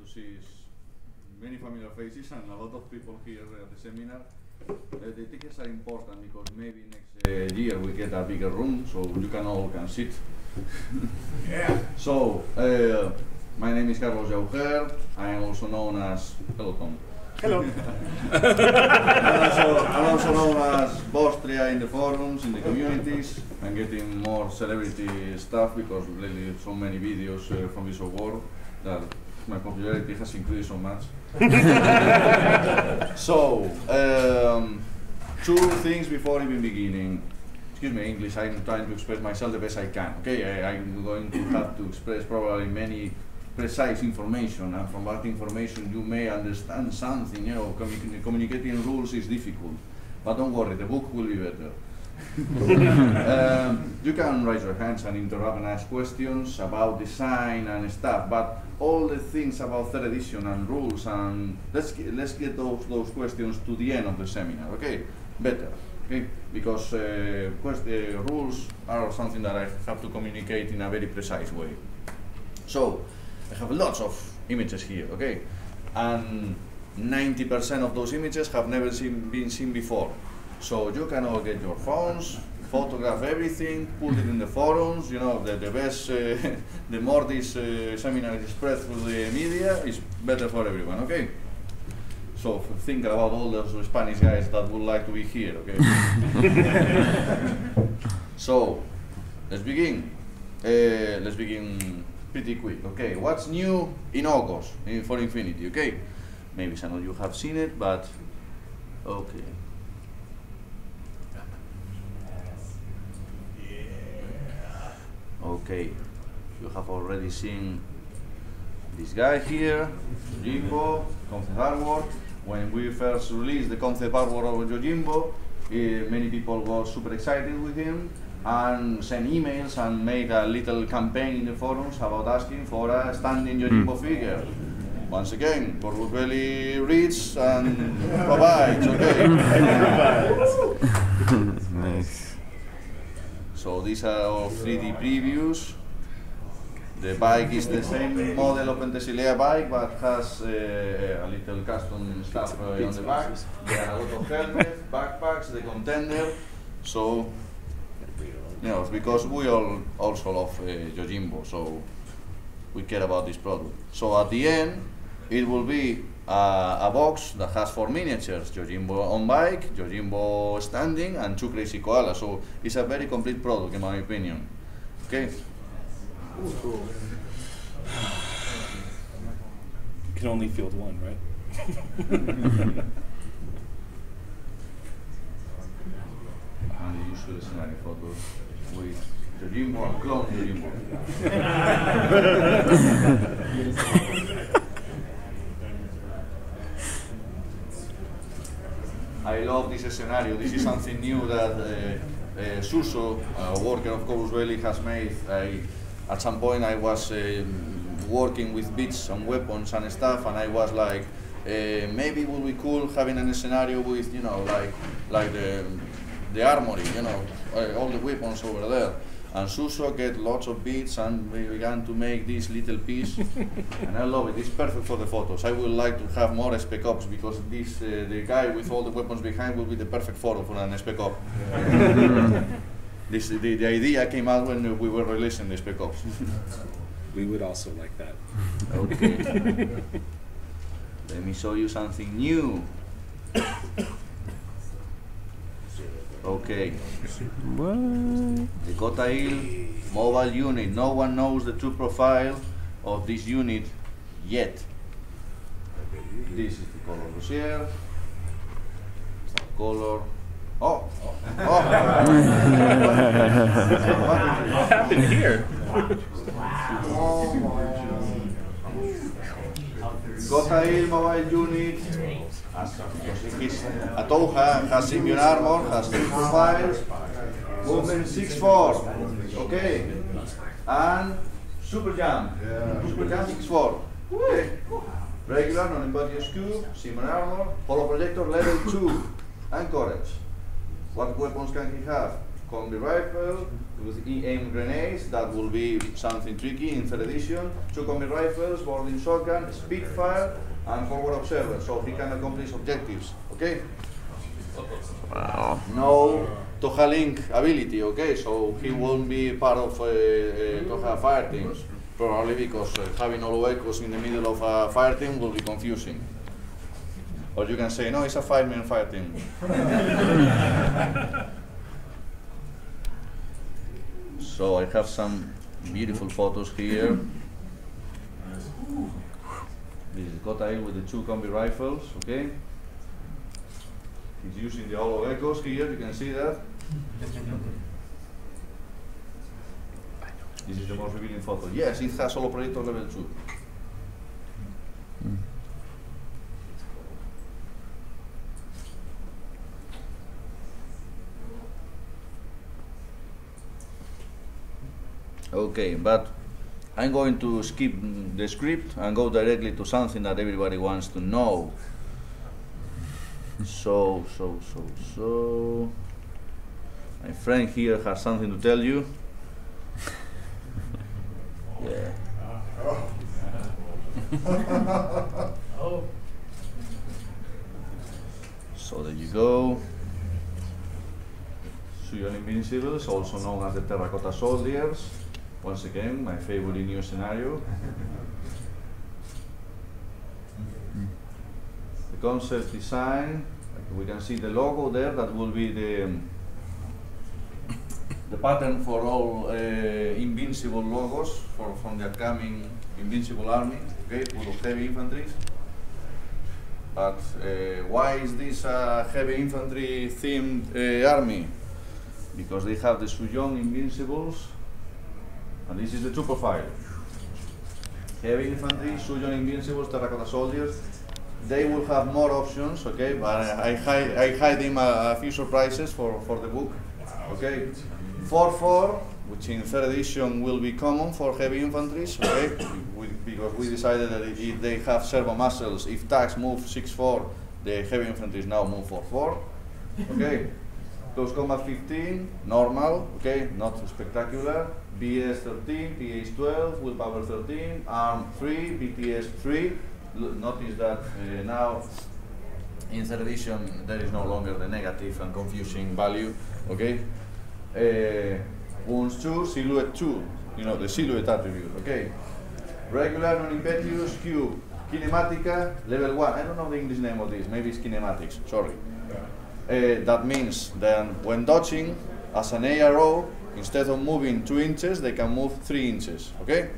see many familiar faces and a lot of people here at the seminar. The tickets are important because maybe next year we get a bigger room so you all can sit. Yeah. So, my name is Llauger. I am also known as Tom. Hello. I'm also known as Bostria in the forums, in the communities. I'm getting more celebrity stuff because lately so many videos from this world that my popularity has increased so much. So, two things before even beginning. Excuse me, English, I'm trying to express myself the best I can. Okay, I'm going to have to express probably many precise information, and from that information you may understand something. You know, communicating rules is difficult, but don't worry, the book will be better. You can raise your hands and interrupt and ask questions about design and stuff, but all the things about third edition and rules, and let's get those questions to the end of the seminar, okay? Better, okay? Because rules are something that I have to communicate in a very precise way. So, I have lots of images here, okay? And 90% of those images have never been seen before. So you can all get your phones, photograph everything, put it in the forums. You know, the best, the more this seminar is spread through the media, is better for everyone, okay? So think about all those Spanish guys that would like to be here, okay? So, let's begin. Let's begin pretty quick, okay? What's new in August for Infinity, okay? Maybe some of you have seen it, but okay. Okay, you have already seen this guy here, Yojimbo, concept artwork. When we first released the concept artwork of Yojimbo, many people were super excited with him and sent emails and made a little campaign in the forums about asking for a standing Yojimbo figure. Once again, Borbeli reads and provides, okay? Nice. So these are all 3D previews. The bike is the same model of Penthesilea bike, but has a little custom stuff on the back. There are a lot of helmets, backpacks, the contender. So, you know, because we all also love Yojimbo, so we care about this product. So at the end, it will be a box that has 4 miniatures: Yojimbo on bike, Yojimbo standing, and 2 crazy koalas. So it's a very complete product, in my opinion. Okay. Ooh, cool. You can only field one, right? And the usual scenario photos with Yojimbo and clone Yojimbo. I love this scenario. This is something new that Suso, a worker of Corvus Belli, has made. At some point I was working with bits and weapons and stuff, and I was like, maybe it would be cool having a scenario with, you know, like the armory, you know, all the weapons over there. And Suso get lots of bits, and we began to make this little piece, and I love it. It's perfect for the photos. I would like to have more Spec Ops, because this the guy with all the weapons behind will be the perfect photo for an Spec Op. The idea came out when we were releasing the Spec Ops. We would also like that. Okay. Let me show you something new. Okay. What? The Kotail mobile unit. No one knows the true profile of this unit yet. This is the color Lucier. Color. Oh! What happened here? Kotail mobile unit. Atoha has symbiote armor, has 3 profiles, movement 6'4", okay, and super jump 6'4", okay. Regular non-impervious cube, symbiote armor, holo projector level 2, and courage. What weapons can he have? combi rifle with aim grenades. That will be something tricky in 3rd edition. 2 combi rifles, boarding shotgun, Spitfire, and forward observer, so he can accomplish objectives. Okay. Wow. No Toha Link ability. Okay, so he won't be part of Toha fire teams. Probably because having all echoes in the middle of a fire team will be confusing. Or you can say, no, it's a 5-man fire team. So I have some beautiful photos here. This is Kotail with the 2 combi rifles, okay? He's using the hollow echoes here, you can see that. This is the most revealing photo. Yes, it has all operator level 2. Okay, but I'm going to skip the script and go directly to something that everybody wants to know. So, my friend here has something to tell you. Yeah. So there you go. Suyon Invincibles, also known as the Terracotta Soldiers. Once again, my favorite new scenario. The concept design, we can see the logo there, that will be the pattern for all Invincible logos from the upcoming Invincible army, okay, full of heavy infantry. But why is this a heavy infantry themed army? Because they have the Suyon Invincibles, and this is the 2 profile. Heavy infantry, Suyon Invincibles, Terracotta Soldiers. They will have more options, okay, but I hide them a few surprises for the book, okay. 4-4, which in 3rd edition will be common for heavy infantry, okay, because we decided that if they have servo muscles, if tanks move 6-4, the heavy infantry now move 4-4, okay. Close combat 15, normal, okay, not spectacular. BS 13, PH 12, willpower 13, arm 3, BTS 3. Notice that now in 3rd edition there is no longer the negative and confusing value, okay? Wounds 2, silhouette 2, you know, the silhouette attribute, okay? Regular, non-impetuous, Q, kinematica, level 1. I don't know the English name of this, maybe it's kinematics, sorry. That means that when dodging as an ARO, instead of moving 2 inches, they can move 3 inches, okay?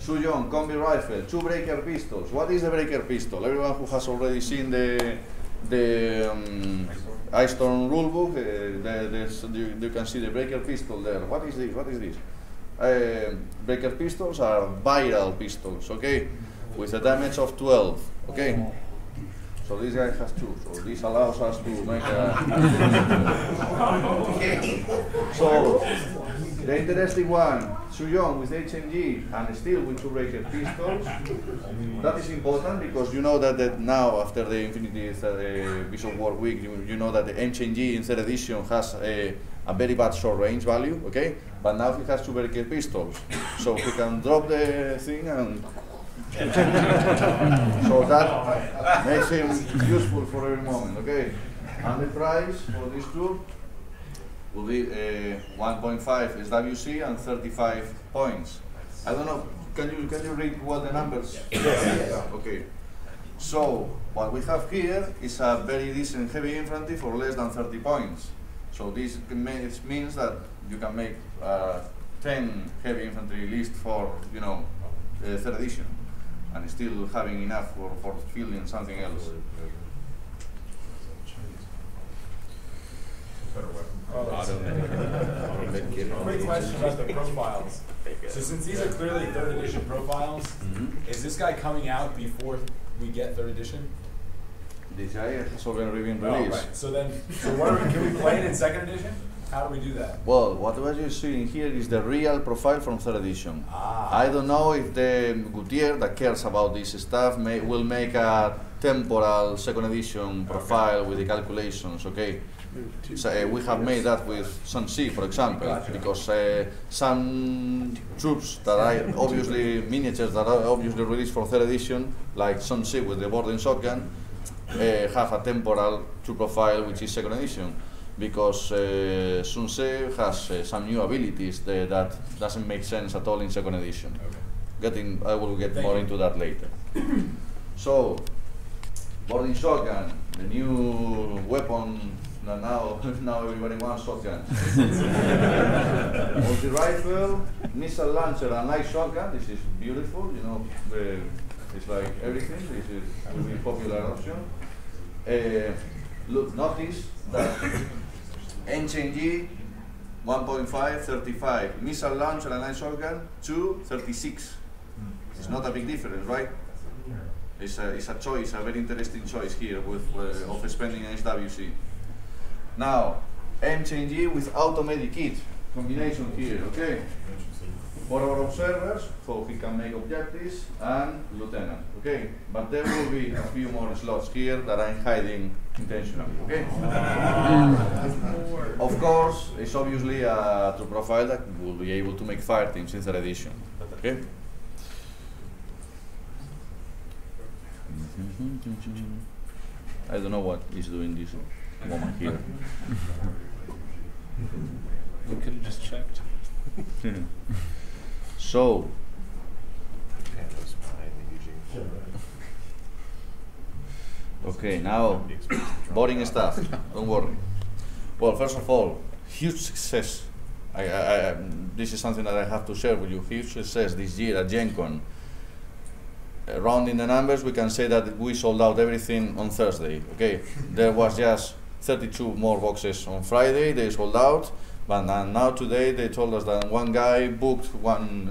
Suyon, combi rifle, 2 breaker pistols. What is the breaker pistol? Everyone who has already seen the Ice Storm rulebook, you can see the breaker pistol there. What is this? What is this? Breaker pistols are viral pistols, okay? With a damage of 12, okay? So this guy has 2, so this allows us to make a... So, the interesting one, Suyon with HMG and still with 2 breaker pistols. That is important because you know that now, after the Infinity Bishop War Week, you know that the HMG in 3rd edition has a very bad short range value, okay? But now he has 2 breaker pistols, so he can drop the thing and... So that makes him useful for every moment, okay? And the price for these 2 will be 1.5 SWC and 35 points. I don't know, can you read what the numbers? Yes. Okay. So what we have here is a very decent heavy infantry for less than 30 points. So this means that you can make 10 heavy infantry list for, you know, 3rd edition, and still having enough for fielding something else. Quick question about the profiles. So since these are clearly 3rd edition profiles, is this guy coming out before we get 3rd edition? This guy has already been released. Right. So what can we play it in 2nd edition? How do we do that? Well, what you're seeing here is the real profile from 3rd edition. I don't know if the Gutier that cares about this stuff will make a temporal 2nd edition profile with the calculations, okay? So, we have made that with Sun Sea, for example, because some troops that are obviously miniatures that are obviously released for 3rd edition, like Sun Sea with the boarding shotgun, have a temporal troop profile which is 2nd edition, because Sun Sea has some new abilities that doesn't make sense at all in 2nd edition. Okay. I will get more into that later. So, boarding shotgun, the new weapon. Now everybody wants shotguns. Multi-rifle, missile launcher, and light shotgun. This is beautiful. You know, it's like everything. This will be a popular option. Look, notice that NCG 1.5, 35. Missile launcher and light shotgun 2, 36. It's not a big difference, right? It's a choice, a very interesting choice here with of spending HWC. Now, MCG with automatic kit combination here, okay? For our observers, so he can make objectives, and lieutenant, okay? But there will be a few more slots here that I'm hiding intentionally, okay? Of course, it's obviously a true profile that will be able to make fire teams in 3rd edition, okay? I don't know what he's doing this moment here. You could have just checked. So, okay, now boring stuff. Don't worry. Well, first of all, huge success. This is something that I have to share with you. Huge success this year at GenCon. Rounding the numbers, we can say that we sold out everything on Thursday. Okay, there was just 32 more boxes on Friday. They sold out, but now today they told us that one guy booked one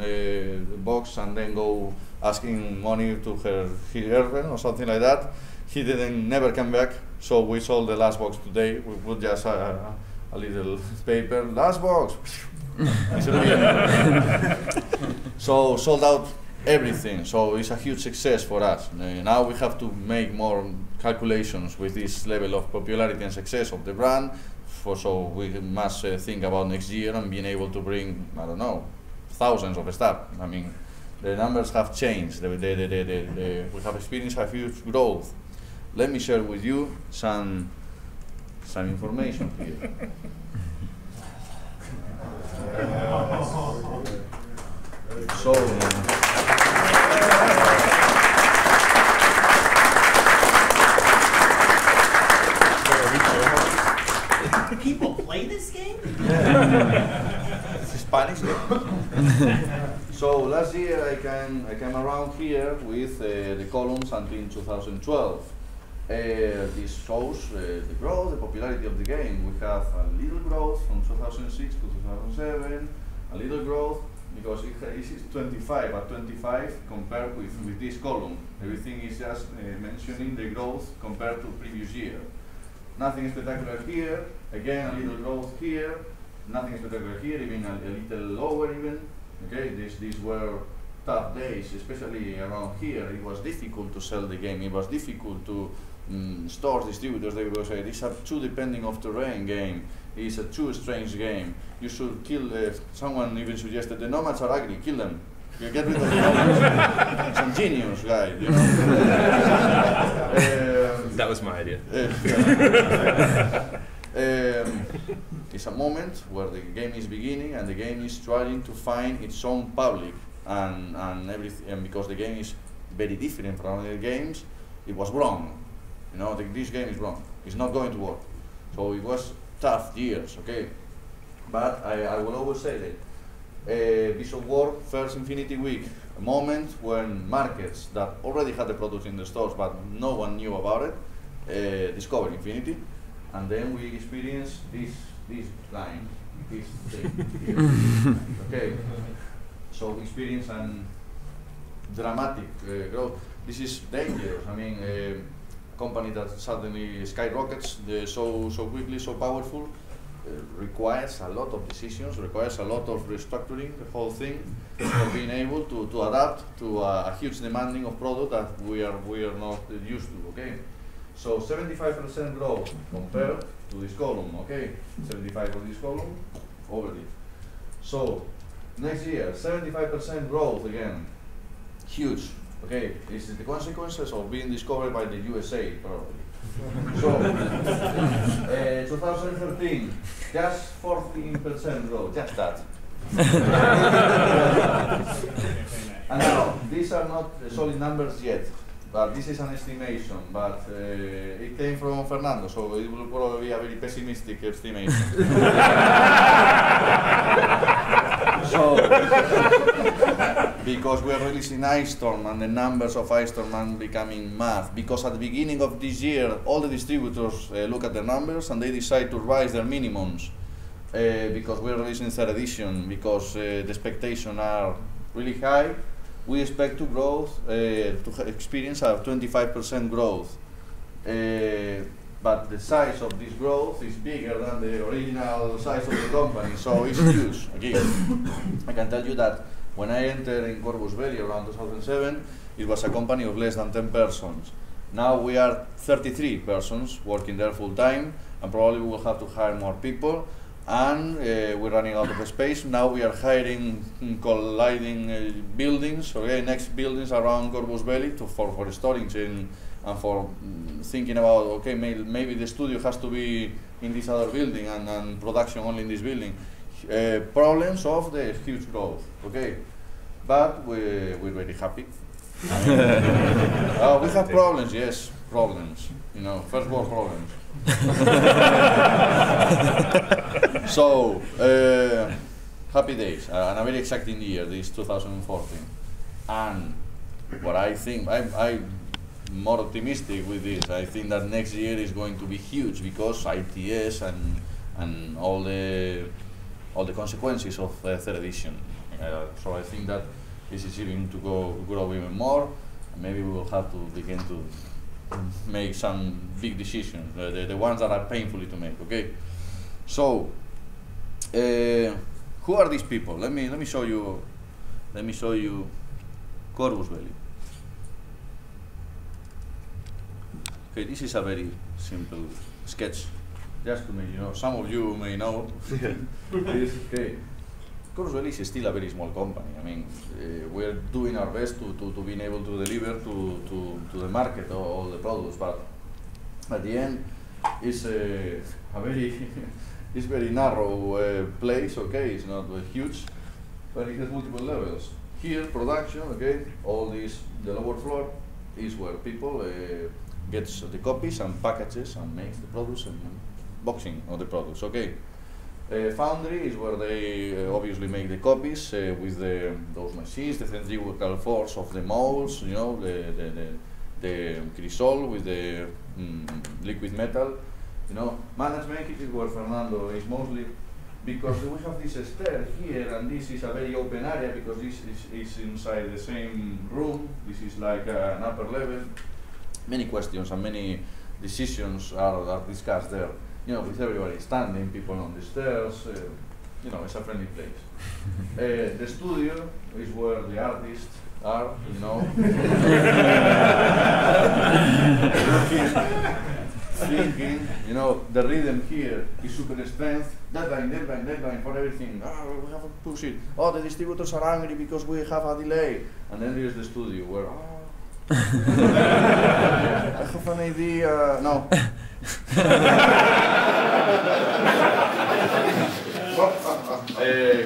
box and then go asking money to his girlfriend or something like that. He never come back. So we sold the last box today. We put just a little paper, last box. So sold out everything, so it's a huge success for us. Now we have to make more calculations with this level of popularity and success of the brand, so we must think about next year and being able to bring, I don't know, thousands of staff. I mean, the numbers have changed, we have experienced a huge growth. Let me share with you some information here. So, people play this game? it's a Spanish game. So last year I came around here with the columns until 2012. This shows the growth, the popularity of the game. We have a little growth from 2006 to 2007, a little growth because it is 25 at 25 compared with this column. Everything is just mentioning the growth compared to previous year. Nothing spectacular here, again a little growth here, nothing spectacular here, even a little lower even. Okay, these were tough days, especially around here. It was difficult to sell the game, it was difficult to stores, distributors, they will say, this is a too depending of terrain game, it's a too strange game, you should kill, someone even suggested, the nomads are ugly, kill them. You get rid of the nomads. Some genius guy, you know. That was my idea. It's a moment where the game is beginning and the game is trying to find its own public and everything, and because the game is very different from other games, it was wrong. You know, this game is wrong. It's not going to work. So it was tough years, okay? But I will always say that Beast of War, first Infinity Week, a moment when markets that already had the products in the stores but no one knew about it, discovered Infinity, and then we experienced this line, this thing here. Okay, so we experienced a dramatic growth. This is dangerous. I mean, a company that suddenly skyrockets so quickly, so powerful, requires a lot of decisions, requires a lot of restructuring the whole thing, for being able to adapt to a huge demanding of product that we are not used to. Okay, so 75% growth compared to this column, okay? 75 of this column, over it. So, next year, 75% growth again. Huge, okay? This is the consequences of being discovered by the USA, probably. So, 2013, just 14% growth, just that. And now, these are not solid numbers yet, but this is an estimation, but it came from Fernando, so it will probably be a very pessimistic estimation. So, because we're releasing Ice Storm and the numbers of Ice Storm are becoming math, because at the beginning of this year, all the distributors look at the numbers and they decide to raise their minimums. Because we're releasing third edition, because the expectations are really high, we expect to experience a 25% growth. But the size of this growth is bigger than the original size of the company, so it's huge. Again, I can tell you that when I entered in Corvus Belli around 2007, it was a company of less than 10 persons. Now we are 33 persons working there full time, and probably we will have to hire more people. And we're running out of space. Now we are hiring colliding buildings, okay, next buildings around Corvus Belli for storage and for thinking about, okay, maybe the studio has to be in this other building and production only in this building. Problems of the huge growth, okay? But we're very happy. I mean, we have problems, yes, problems. You know, first world problems. So, happy days, and a very exciting year, this 2014. And what I think, I'm more optimistic with this. I think that next year is going to be huge because ITS and all the consequences of third edition. So I think that this is going to grow even more. And maybe we will have to begin to make some big decisions, the ones that are painfully to make. Okay, so who are these people? Let me show you. Let me show you Corvus Belli. Okay, this is a very simple sketch, just to make you know. Some of you may know. This, okay. Corvus Belli is still a very small company. I mean, we're doing our best to being able to deliver to the market all the products, but at the end, it's a very it's very narrow place. Okay, it's not huge, but it has multiple levels. Here, production. Okay, all this, the lower floor is where people gets the copies and packages and makes the products and boxing of the products. Okay. Foundry is where they obviously make the copies with those machines, the centrifugal force of the molds, you know, the crisol with the liquid metal. You know, management is where Fernando is mostly, because we have this stair here, and this is a very open area because this is inside the same room. This is like an upper level. Many questions and many decisions are discussed there. You know, with everybody standing, people on the stairs, you know, it's a friendly place. The studio is where the artists are, you know. Thinking, you know, the rhythm here is super strength, deadline for everything. Oh, we have to push it. Oh, the distributors are angry because we have a delay. And then there's the studio where, I have an idea. No.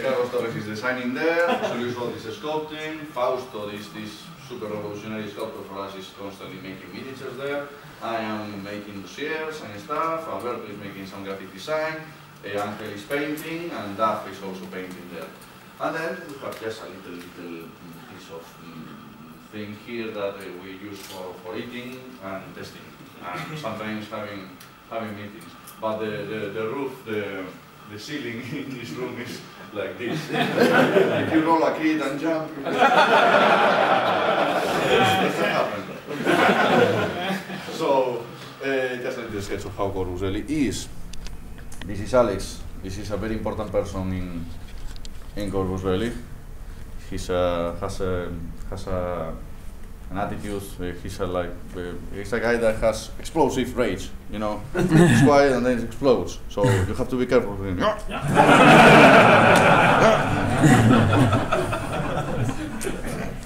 Carlos Torres is designing there, Julius Roth is sculpting, Fausto, this super revolutionary sculptor for us, is constantly making miniatures there. I am making dossiers and stuff, Alberto is making some graphic design, Angel is painting, and Daf is also painting there. And then we have just a little piece of thing here that we use for eating and testing, and sometimes having meetings. But the roof, the ceiling in this room is like this. If you roll a kid and jump, it doesn't happen. So, just a little sketch of how Corvus Belli is. This is Alex. This is a very important person in Corvus Belli. He has an an attitude. He's a guy that has explosive rage. You know, he's quiet and then it explodes. So you have to be careful with him.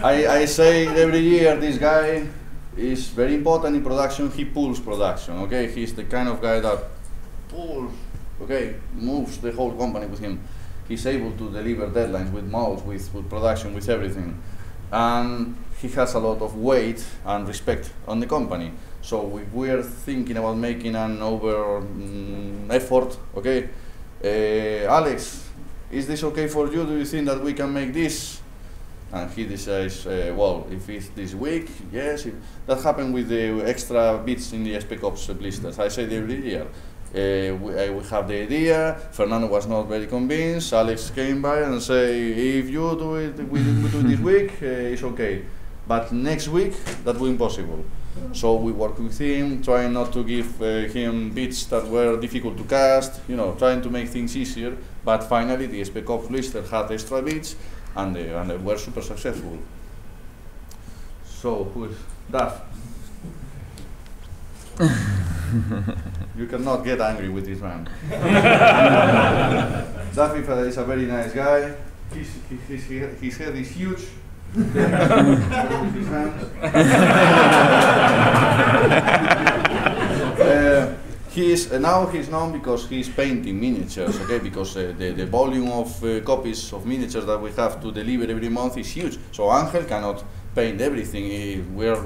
I say every year this guy is very important in production. He pulls production. Okay, he's the kind of guy that pulls. Okay, moves the whole company with him. He's able to deliver deadlines with molds, with production, with everything. And he has a lot of weight and respect on the company. So if we're thinking about making an over effort, okay, Alex, is this okay for you? Do you think that we can make this? And he decides, well, if it's this week, yes. That happened with the extra bits in the Spec Ops blisters. I said every year. We have the idea. Fernando was not very convinced. Alex came by and say, if you do it, we do it this week, it's okay. But next week, that will be impossible. So we worked with him, trying not to give him bits that were difficult to cast, you know, trying to make things easier. But finally, the Spec Ops blister had extra bits, and they were super successful. So who is Duff? You cannot get angry with this man. Duffy is a very nice guy. His head is huge. His hands. Now he's known because he's painting miniatures, okay? Because the volume of copies of miniatures that we have to deliver every month is huge. So Angel cannot paint everything. We're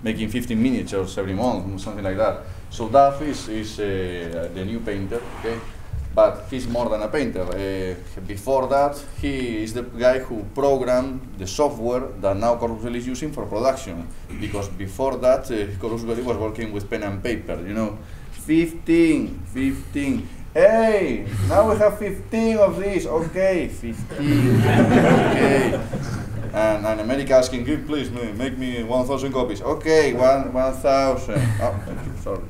making 15 miniatures every month, something like that. So Duff is the new painter, okay? But he's more than a painter. Before that, he is the guy who programmed the software that now Corvus Belli is using for production. Because before that, Corvus Belli was working with pen and paper, you know. 15. Hey, now we have 15 of these. Okay, 15. Okay. And America asking, please make me 1,000 copies. Okay, 1,000. Oh, sorry.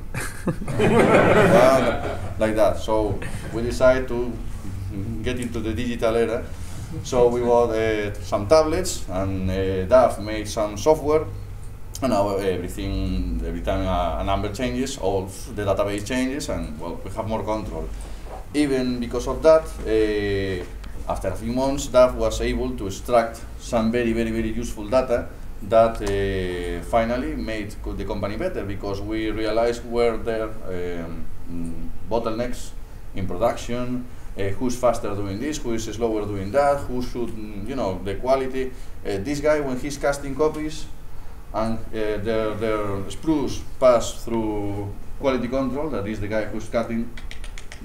Like that. So we decided to get into the digital era. So we bought some tablets, and Duff made some software. And now every time a number changes, all the database changes, and well, we have more control. Even because of that, after a few months, Duff was able to extract some very useful data that finally made the company better, because we realized where there bottlenecks in production, who's faster doing this, who is slower doing that, who should, you know, the quality. This guy, when he's casting copies, and their sprues pass through quality control, that is the guy who's cutting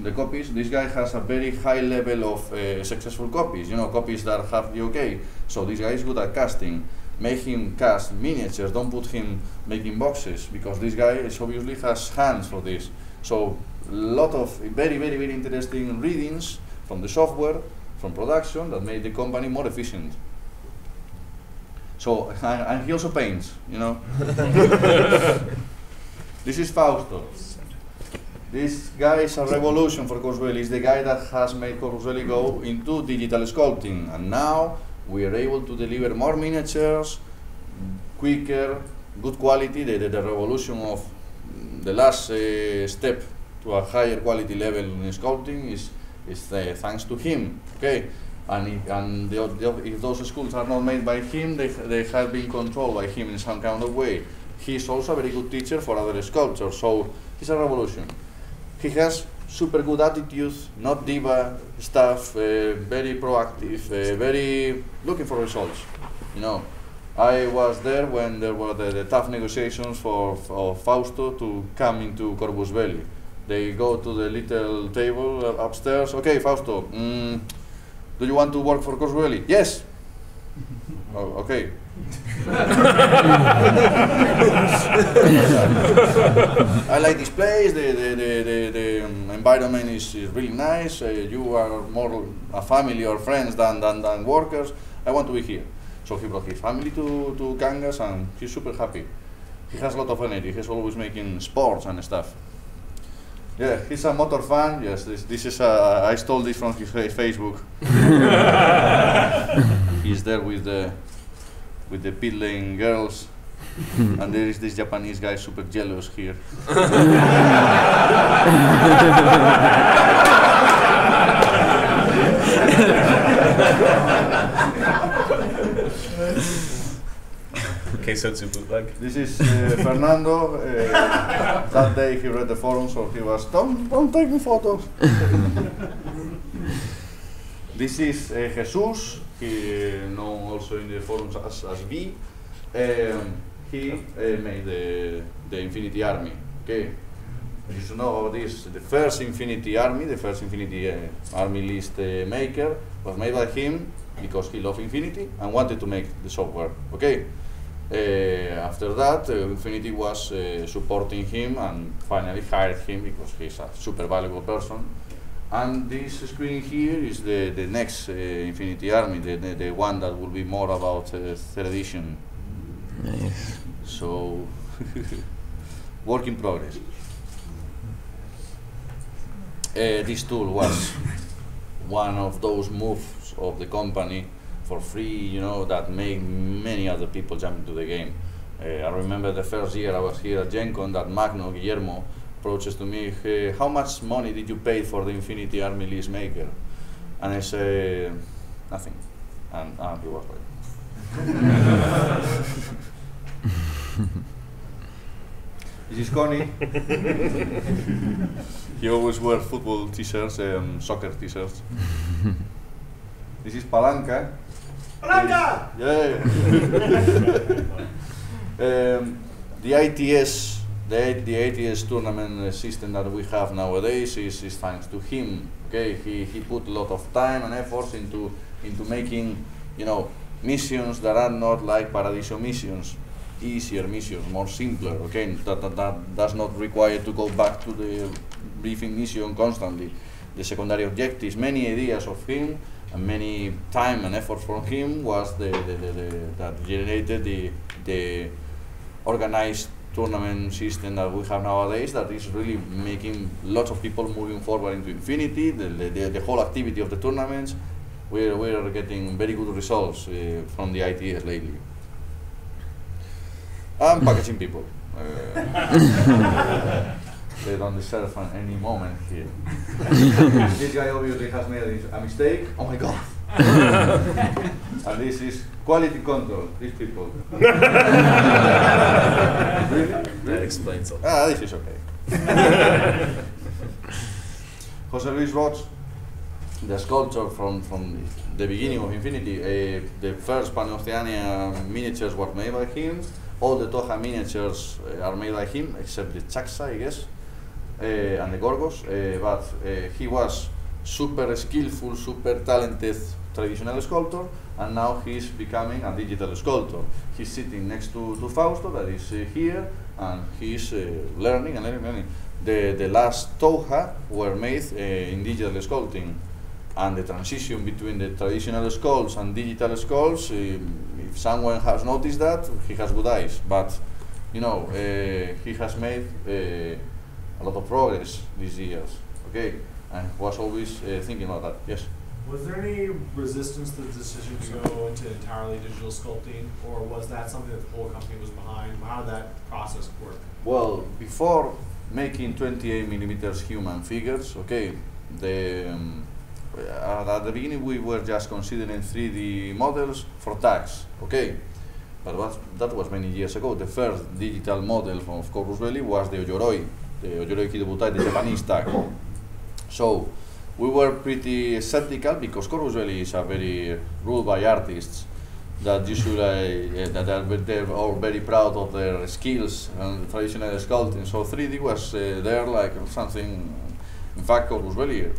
the copies, this guy has a very high level of successful copies, you know, copies that have the okay. So this guy is good at casting. Make him cast miniatures, don't put him making boxes, because this guy obviously has hands for this. So a lot of very interesting readings from the software, from production, that made the company more efficient. So, and he also paints, you know. This is Fausto. This guy is a revolution for Corvus Belli. He's the guy that has made Corvus Belli go into digital sculpting. And now we are able to deliver more miniatures, quicker, good quality. The revolution of the last step to a higher quality level in sculpting is thanks to him. Okay. And if those schools are not made by him, they have been controlled by him in some kind of way. He's also a very good teacher for other sculptors, so he's a revolution. He has super good attitude, not diva stuff, very proactive, very looking for results. You know, I was there when there were the tough negotiations for Fausto to come into Corvus Belli. They go to the little table upstairs. Okay, Fausto, do you want to work for Corvus Belli? Yes. Oh, okay. I like this place. The environment is really nice. You are more a family or friends than workers. I want to be here. So he brought his family to Kangas, and he's super happy. He has a lot of energy. He's always making sports and stuff. Yeah, he's a motor fan. Yes, this is I stole this from his Facebook. He's there with the with the pit lane girls, and there is this Japanese guy super jealous here. Keisotsu bootleg. This is Fernando. That day he read the forum, so he was, don't take me photos. This is Jesus, he known also in the forums as V. He made the Infinity Army. Okay, you should know about this. The first Infinity Army, the first Infinity Army list maker was made by him because he loved Infinity and wanted to make the software. Okay. After that, Infinity was supporting him and finally hired him because he's a super valuable person. And this screen here is the next Infinity Army, the one that will be more about 3rd edition. Nice. So, work in progress. This tool was one of those moves of the company for free, you know, that made many other people jump into the game. I remember the first year I was here at GenCon that Magno, Guillermo, approaches to me, hey, how much money did you pay for the Infinity Army list maker? And I say, nothing. And he was like, this is Connie. He always wears football t-shirts, soccer t-shirts. This is Palanca. Palanca! Yeah. The ITS, the ATS tournament system that we have nowadays is thanks to him. Okay, he put a lot of time and efforts into making, you know, missions that are not like Paradiso missions, easier missions, more simpler. Okay, that does not require to go back to the briefing mission constantly. The secondary objectives, many ideas of him and many time and effort from him was that generated the organized tournament system that we have nowadays, that is really making lots of people moving forward into Infinity. The whole activity of the tournaments, we are getting very good results from the ITS lately. I'm packaging people. They don't deserve any moment here. This guy obviously has made a mistake. Oh my god! And this is quality control. These people. Really? That explains a lot. This is okay. Jose Luis wrote the sculpture from the beginning of Infinity. The first Panoceania miniatures were made by him. All the Toja miniatures are made by him, except the Chaxa, I guess, and the Gorgos. But he was super skillful, super talented traditional sculptor, and now he's becoming a digital sculptor. He's sitting next to Fausto, that is here, and he's learning and learning. The last Toja were made in digital sculpting, and the transition between the traditional sculpts and digital sculpts, if someone has noticed that, he has good eyes. But you know, he has made a lot of progress these years. Okay, and was always thinking about that. Yes. Was there any resistance to the decision to go into entirely digital sculpting, or was that something that the whole company was behind? How did that process work? Well, before making 28mm human figures, okay, at the beginning we were just considering 3D models for tags, okay, but that was many years ago. The first digital model of Corvus Belli was the Ojoroi Kidobutai, the Japanese tag. So we were pretty skeptical because Corvus Belli is a very ruled by artists that usually they're all very proud of their skills and traditional sculpting. So 3D was there like something. In fact, Corvus Belli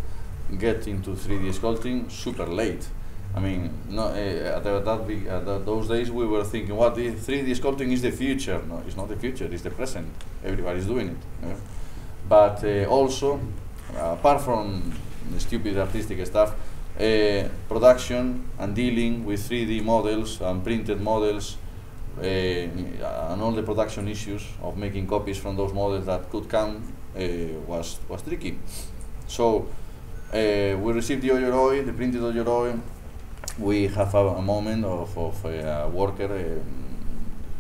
get into 3D sculpting super late. I mean, no, those days we were thinking, what, 3D sculpting is the future. No, it's not the future, it's the present. Everybody's doing it. Yeah? But also, apart from the stupid artistic stuff, production and dealing with 3D models and printed models and all the production issues of making copies from those models that could come was tricky. So we received the Ojoroi, the printed Ojoroi. we have a moment of a worker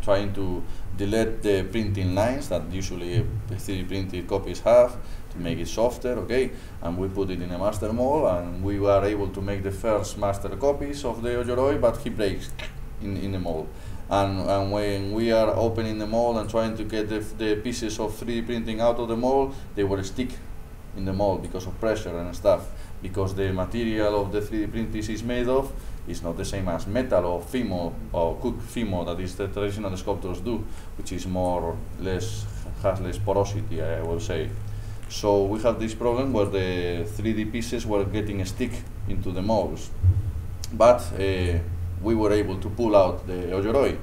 trying to delete the printing lines that usually 3D printed copies have to make it softer, okay? And we put it in a master mold, and we were able to make the first master copies of the Llauger, but he breaks in the mold. And when we are opening the mold and trying to get the pieces of 3D printing out of the mold, they were stuck in the mold because of pressure and stuff. Because the material of the 3D print piece is made of is not the same as metal or FIMO or cooked FIMO that is the traditional sculptors do, which is has less porosity, I will say. So we have this problem where the 3D pieces were getting stuck into the molds. But we were able to pull out the Llauger.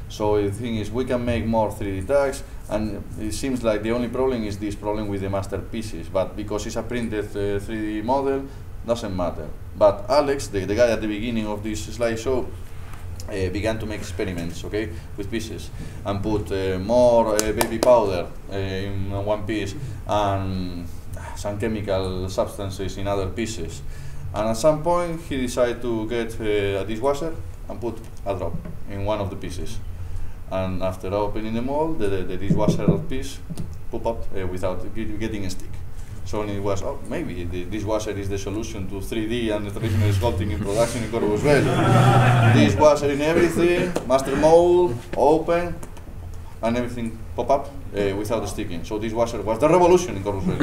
So the thing is, we can make more 3D tags, and it seems like the only problem is this problem with the master pieces, but because it's a printed 3D model, doesn't matter. But Alex, the guy at the beginning of this slideshow, began to make experiments, okay, with pieces, and put more baby powder in one piece, and some chemical substances in other pieces. And at some point, he decided to get a dishwasher and put a drop in one of the pieces. And after opening the mold, the dishwasher piece popped up without getting stuck. So it was, oh, maybe the dishwasher is the solution to 3D and the traditional sculpting in production in Corpus Belli. Dishwasher in everything, master mold, open, and everything pop up without sticking. So dishwasher was the revolution in Corpus Belli.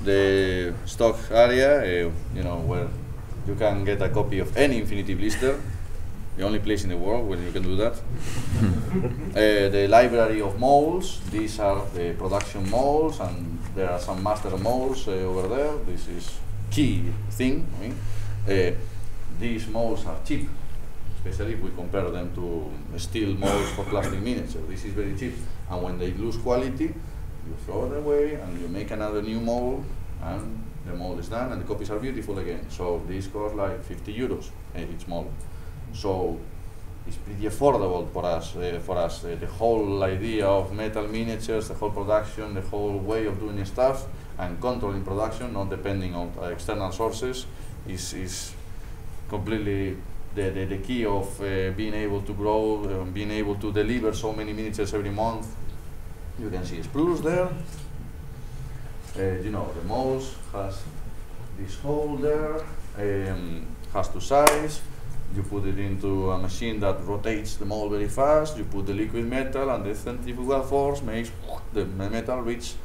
The stock area, you know, where you can get a copy of any Infinity blister, the only place in the world where you can do that. The library of molds, these are the production molds, and there are some master molds over there. This is key thing. I mean. These molds are cheap, especially if we compare them to steel molds for plastic miniature. This is very cheap, and when they lose quality, you throw it away and you make another new mold, and the mold is done and the copies are beautiful again. So these cost like 50 euros each mold. So it's pretty affordable for us. The whole idea of metal miniatures, the whole production, the whole way of doing stuff and controlling production, not depending on external sources, is completely the key of being able to grow, being able to deliver so many miniatures every month. You can see sprues there. You know, the molds has this hole there, has two sides. You put it into a machine that rotates the mold very fast. You put the liquid metal, and the centrifugal force makes the metal reach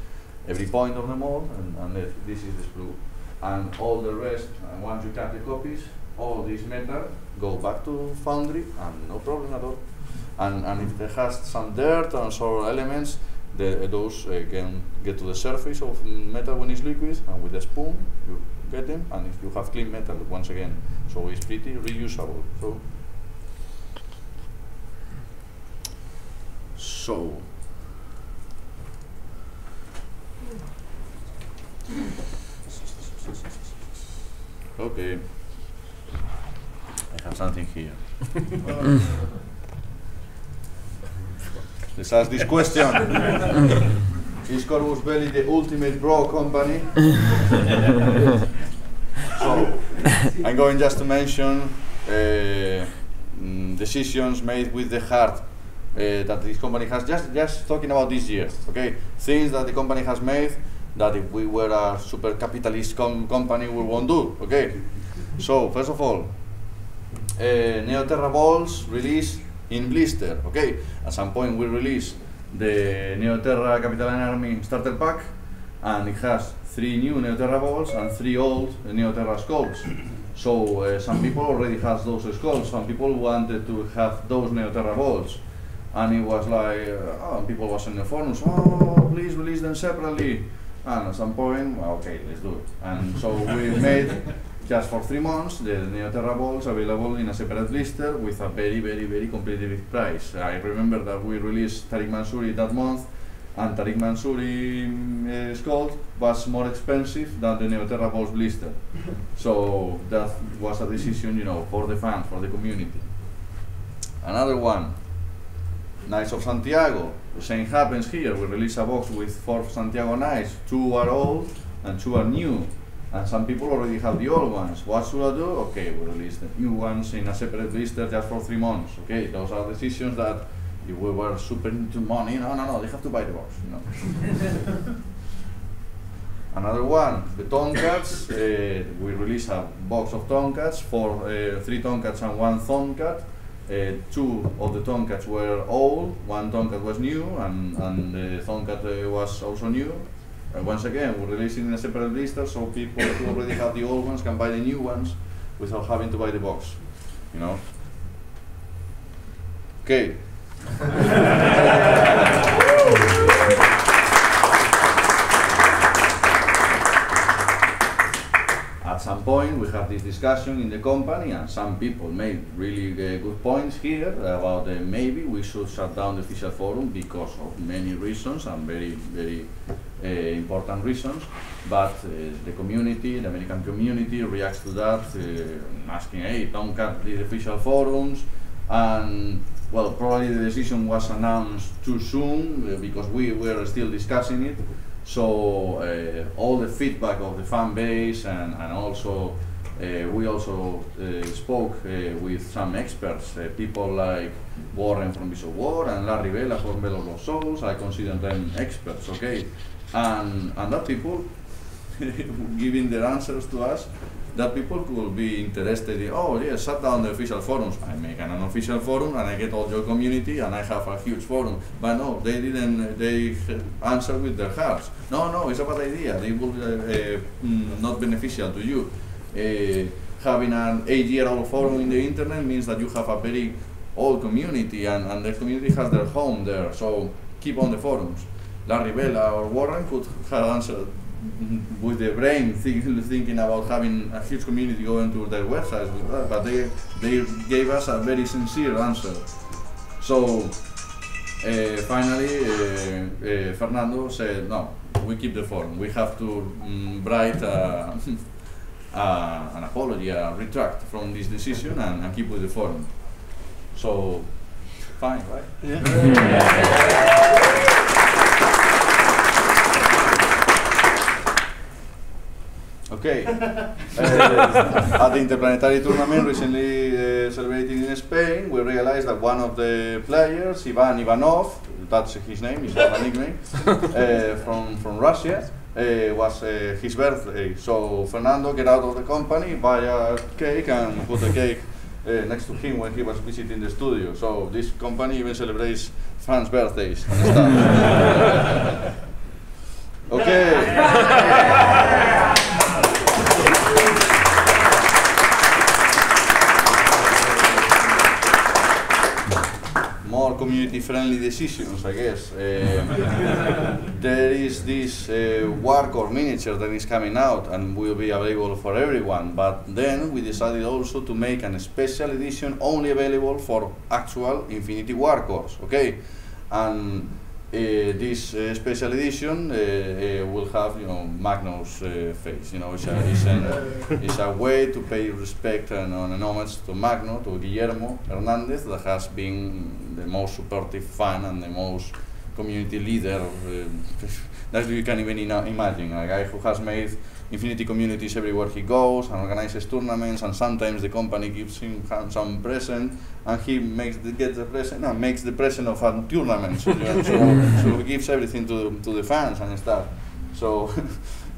every point of the mold, and this is the sprue. And all the rest, once you cut the copies, all this metal go back to foundry, and no problem at all. And if it has some dirt or some elements, those can get to the surface of metal when it's liquid, and with a spoon you get them, and if you have clean metal once again, so it's pretty reusable. So okay, I have something here. Let's ask this question. Is Corpus Belli the ultimate bro company? So, I'm going just to mention decisions made with the heart that this company has, just talking about this year, okay? Things that the company has made that if we were a super capitalist company we won't do, okay? So, first of all, Neoterra balls released in blister, okay? At some point we released the Neoterra Capitaline Army starter pack, and it has 3 new Neoterra balls and 3 old Neoterra skulls. So some people already has those skulls, some people wanted to have those Neoterra balls, and it was like, people was in the forums, oh, please release them separately. And at some point, well, okay, let's do it. And so we made, just for 3 months, the Neoterra balls available in a separate blister with a very, very, very competitive price. I remember that we released Tariq Mansouri that month, and Tariq Mansouri skull was more expensive than the Neoterra balls blister. So that was a decision, you know, for the fans, for the community. Another one, Knights of Santiago. The same happens here. We release a box with 4 Santiago Knights. 2 are old, and 2 are new. And some people already have the old ones. What should I do? Okay, we release the new ones in a separate blister just for 3 months. Okay, those are decisions that if we were super into money, no, they have to buy the box. Another one, the Tomcats. We released a box of Tomcats, 3 Tomcats and 1 Tomcat. 2 of the Tomcats were old, 1 Tomcat was new, and the Tomcat was also new. Once again, we're releasing in a separate blister, so people who already have the old ones can buy the new ones without having to buy the box. Okay. At some point, we have this discussion in the company, and some people made really good points here about maybe we should shut down the official forum because of many reasons and very important reasons. But the community, the American community, reacts to that, asking, hey, don't cut the official forums. And well, probably the decision was announced too soon because we were still discussing it. So all the feedback of the fan base and also we also spoke with some experts, people like Warren from Beast of War and Larry Vela from Bell of Lost Souls. I consider them experts, okay? And that people giving their answers to us, that people could be interested in, oh yes, shut down the official forums. I make an unofficial forum and I get all your community and I have a huge forum. But no, they didn't, they answer with their hearts. No, it's a bad idea. They will not beneficial to you. Having an 8-year-old forum in the internet means that you have a very old community and the community has their home there. So keep on the forums. Larry Vela or Warren could have answered with the brain, thinking about having a huge community going to their websites with that, but they gave us a very sincere answer. So finally, Fernando said, no, we keep the forum. We have to write an apology, a retract from this decision and keep with the forum. So, fine, right? Yeah. Okay, at the Interplanetary Tournament recently celebrated in Spain, we realized that one of the players, Ivan Ivanov, that's his name, he's not a nickname, from Russia, was his birthday. So Fernando get out of the company, buy a cake and put the cake next to him when he was visiting the studio. So this company even celebrates fans' birthdays and stuff. Okay. More community-friendly decisions, I guess. There is this Warcore miniature that is coming out and will be available for everyone, but then we decided also to make a special edition only available for actual Infinity Warcores, okay? And this special edition will have, Magnus' face. It's a way to pay respect and an homage to Magno, to Guillermo Hernandez, that has been the most supportive fan and the most community leader that you can even imagine. A guy who has made Infinity communities everywhere he goes and organizes tournaments, and sometimes the company gives him some present and he makes the present of a tournament. So he gives everything to the fans and stuff. So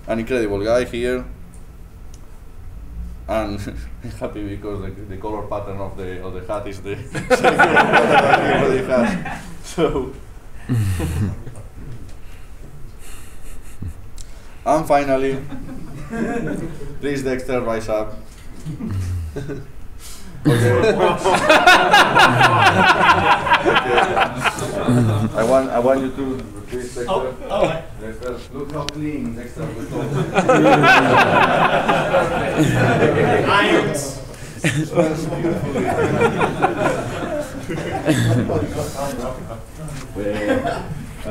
an incredible guy here, and I'm happy because the color pattern of the hat is the same color that he already has. So and finally, please Dexter, rise up. Okay. Okay. I want you to please Dexter. Dexter, look how clean Dexter looks. Irons. Smells beautifully.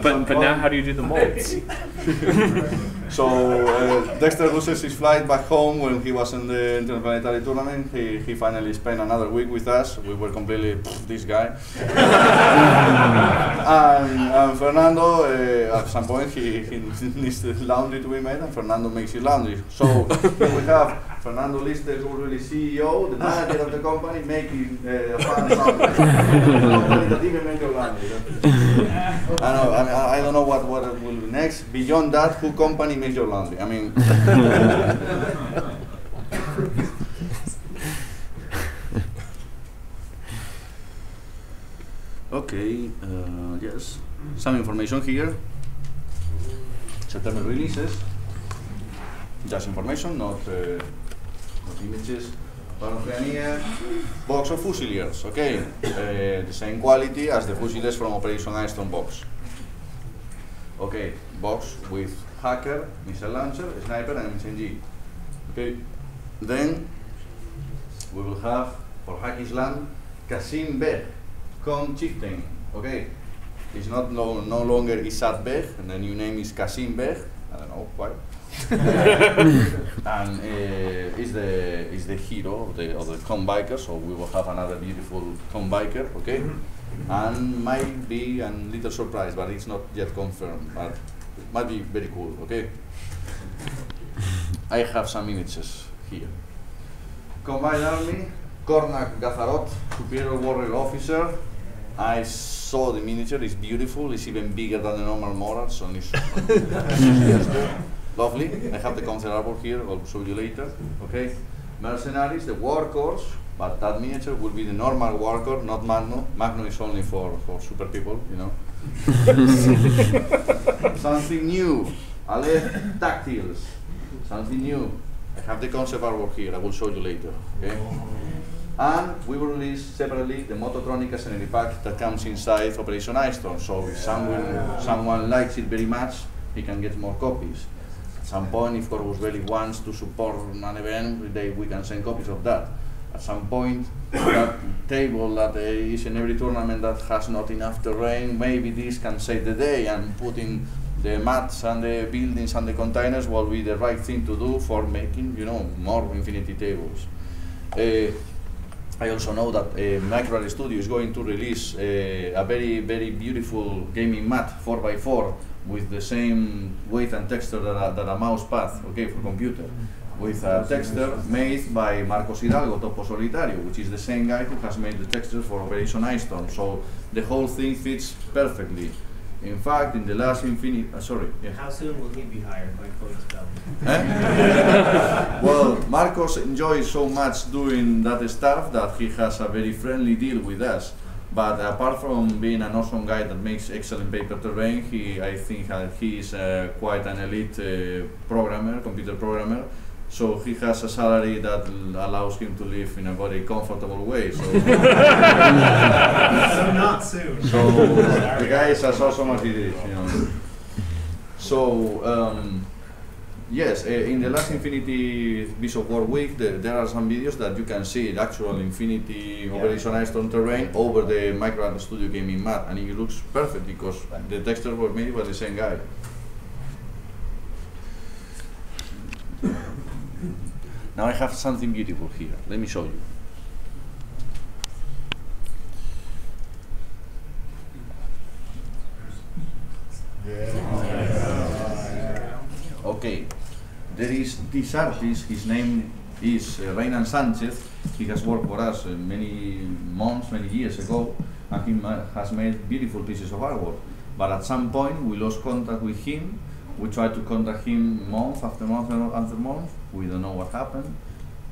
But now how do you do the molds? So Dexter loses his flight back home when he was in the Interplanetary Tournament. He finally spent another week with us. We were completely, this guy. and Fernando, at some point, he needs the laundry to be made, and Fernando makes his laundry. So here we have Fernando Lister, who's really CEO, the manager of the company, making a fun laundry. Company that even make your laundry. I don't know what will be next. Beyond that, who company makes your laundry? I mean. Okay, yes, some information here. September releases. Just information, not images. Box of Fusiliers, okay. The same quality as the Fusiliers from Operation Iron box. Okay, box with hacker, missile launcher, sniper, and MSNG. Okay, then we will have for Hack's Land Kasim Beg. Chieftain, okay. It's no longer Isat Beg, and the new name is Kasim Beg. I don't know why. And is the hero of the Con biker, so we will have another beautiful Con biker, okay. And might be a little surprise, but it's not yet confirmed. But it might be very cool, okay. I have some images here. Combined Army, Kornak Gazarot, Superior Warrior Officer. I saw the miniature, it's beautiful, it's even bigger than the normal model, so it's lovely. I have the concept artwork here, I'll show you later. Okay. Mercenaries, the Warcorps, but that miniature will be the normal Warcorps, not Magno. Magno is only for super people, you know. Something new, Aleph Tactiles, something new. I have the concept artwork here, I will show you later. Okay. And we will release separately the Mototronica Scenery Pack that comes inside Operation Ice Storm. So if someone likes it very much, he can get more copies. At some point, if Corvus Belli wants to support an event, we can send copies of that. At some point, that table that is in every tournament that has not enough terrain, maybe this can save the day, and putting the mats and the buildings and the containers will be the right thing to do for making, you know, more infinity tables. I also know that Microart Studio is going to release a very, very beautiful gaming mat 4x4 with the same weight and texture that a mouse pad, okay, for computer, with a texture made by Marcos Hidalgo, Topo Solitario, which is the same guy who has made the textures for Operation Ice Storm. So the whole thing fits perfectly. In fact, in the last Infinity, sorry. Yeah. How soon will he be hired by Codex Bell? Well, Marcos enjoys so much doing that stuff that he has a very friendly deal with us. But apart from being an awesome guy that makes excellent paper terrain, I think he is quite an elite programmer, computer programmer. So he has a salary that allows him to live in a very comfortable way. So, so not soon. So the guy is as awesome as he is, you know. So yes, in the last Infinity Beast of War week, there are some videos that you can see the actual Infinity Operation Ice Storm terrain over the Microart Studio gaming mat, and it looks perfect because the textures were made by the same guy. Now I have something beautiful here. Let me show you. Okay, there is this artist, his name is Reynan Sanchez. He has worked for us many months, many years ago, and he has made beautiful pieces of artwork. But at some point we lost contact with him. We tried to contact him month after month after month. We don't know what happened.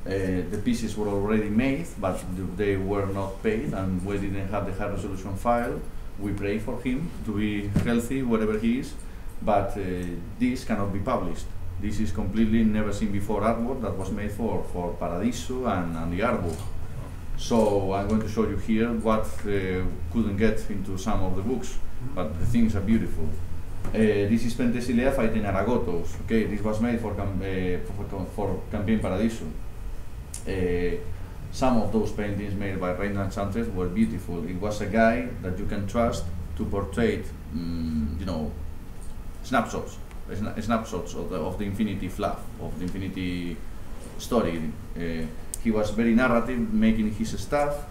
The pieces were already made, but they were not paid, and we didn't have the high resolution file. We pray for him to be healthy wherever he is, but this cannot be published. This is completely never seen before artwork that was made for Paradiso and the art book. So I'm going to show you here what couldn't get into some of the books, but the things are beautiful. This is Penthesilea fighting Aragotos. Okay, this was made for Campaign Paradiso. Some of those paintings made by Reynan Sanchez were beautiful. It was a guy that you can trust to portray, you know, snapshots of the Infinity fluff, of the Infinity story. He was very narrative, making his stuff.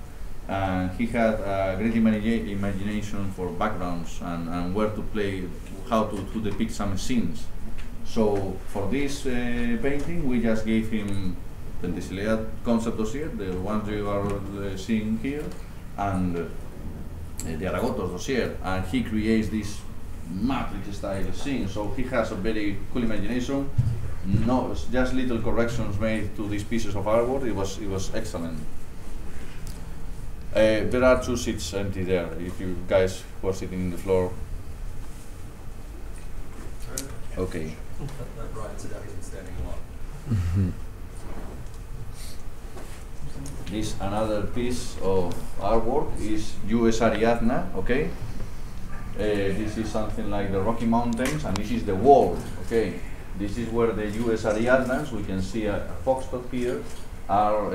and he had a great imagination for backgrounds and where to play, how to depict some scenes. So for this painting, we just gave him the Desilea concept dossier, the ones you are seeing here, and the Aragotos dossier, and he creates this matrix style scene. So he has a very cool imagination. No, just little corrections made to these pieces of artwork. It was excellent. There are 2 seats empty there. If you guys who are sitting in the floor. Okay. This another piece of artwork is US Ariadna. Okay. This is something like the Rocky Mountains, and this is the wall. Okay. This is where the US Ariadnas, we can see a foxtrot here, are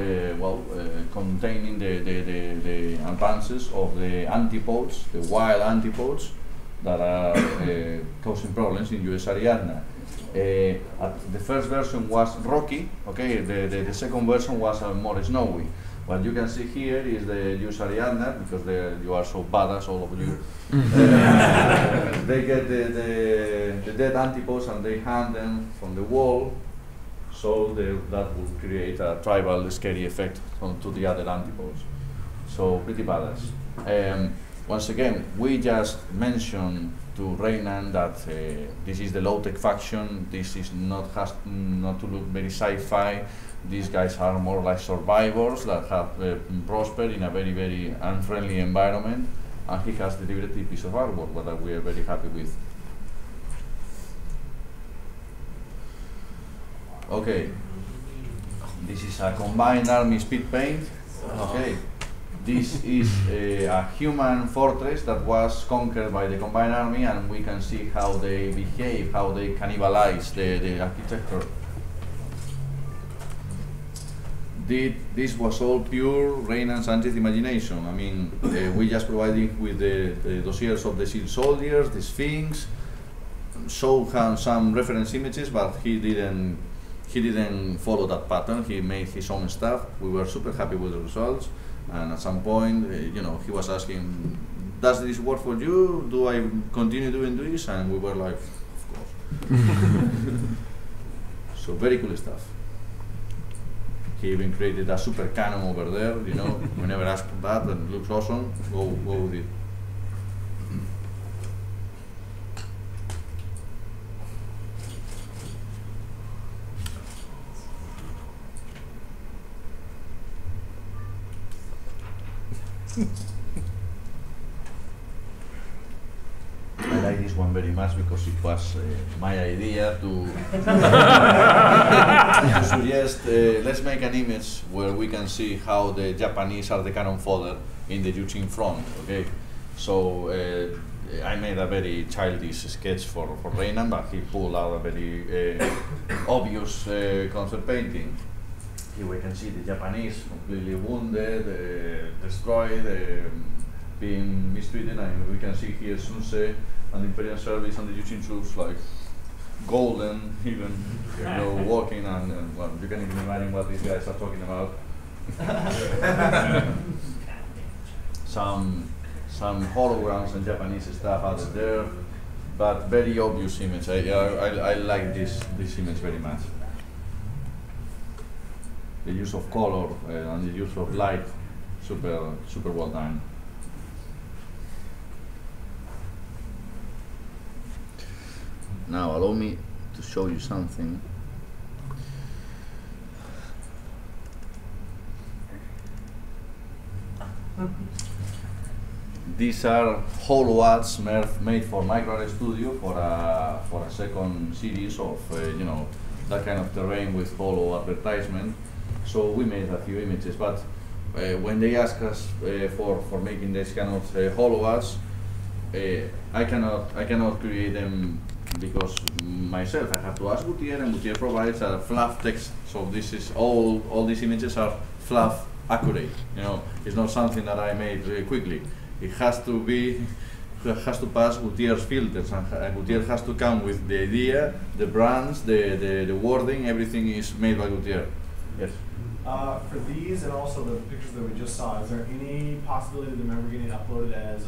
containing the advances of the antipodes, the wild antipodes that are causing problems in US Ariadna. The first version was rocky, okay, the second version was more snowy. What you can see here is the US Ariadna, because you are so badass, all of you. They get the dead antipodes and they hang them from the wall, so that will create a tribal scary effect to the other antipodes. So pretty badass. Once again, we just mentioned to Reynan that this is the low-tech faction. This is not to look very sci-fi. These guys are more like survivors that have prospered in a very, very unfriendly environment, and he has delivered a piece of artwork that we are very happy with. Okay, this is a combined army speed paint. Okay, this is a human fortress that was conquered by the combined army, and we can see how they behave, how they cannibalize the architecture. This was all pure Reynan Sanchez imagination. I mean, we just provided with the dossiers of the Seal Soldiers, the Sphinx, showed some reference images, but he didn't follow that pattern. He made his own stuff. We were super happy with the results, and at some point, he was asking, "Does this work for you? Do I continue doing this?" And we were like, "Of course." So very cool stuff. He even created a super cannon over there. We never asked for that, and it looks awesome. Go with it. I like this one very much because it was my idea to suggest let's make an image where we can see how the Japanese are the cannon fodder in the Yuchin front. Okay, so I made a very childish sketch for Reynan, but he pulled out a very obvious concept painting. Here we can see the Japanese completely wounded, destroyed, being mistreated, and we can see here Sunse and the Imperial Service and the Yuchin troops like golden, even walking, and well, you can even imagine what these guys are talking about. some holograms and Japanese stuff out there, but very obvious image. I like this image very much. The use of color and the use of light, super well done. Now allow me to show you something. These are holo ads made for Micro Studio for a second series of that kind of terrain with holo advertisement. So we made a few images, but when they ask us for making this kind of holo ads, I cannot create them because myself I have to ask Gutier, and Gutier provides a fluff text. So this is all these images are fluff accurate. It's not something that I made quickly. It has to pass Gutier's filters, and Gutier has to come with the idea, the brands, the wording. Everything is made by Gutier. Yes. For these and also the pictures that we just saw, is there any possibility of them ever getting uploaded as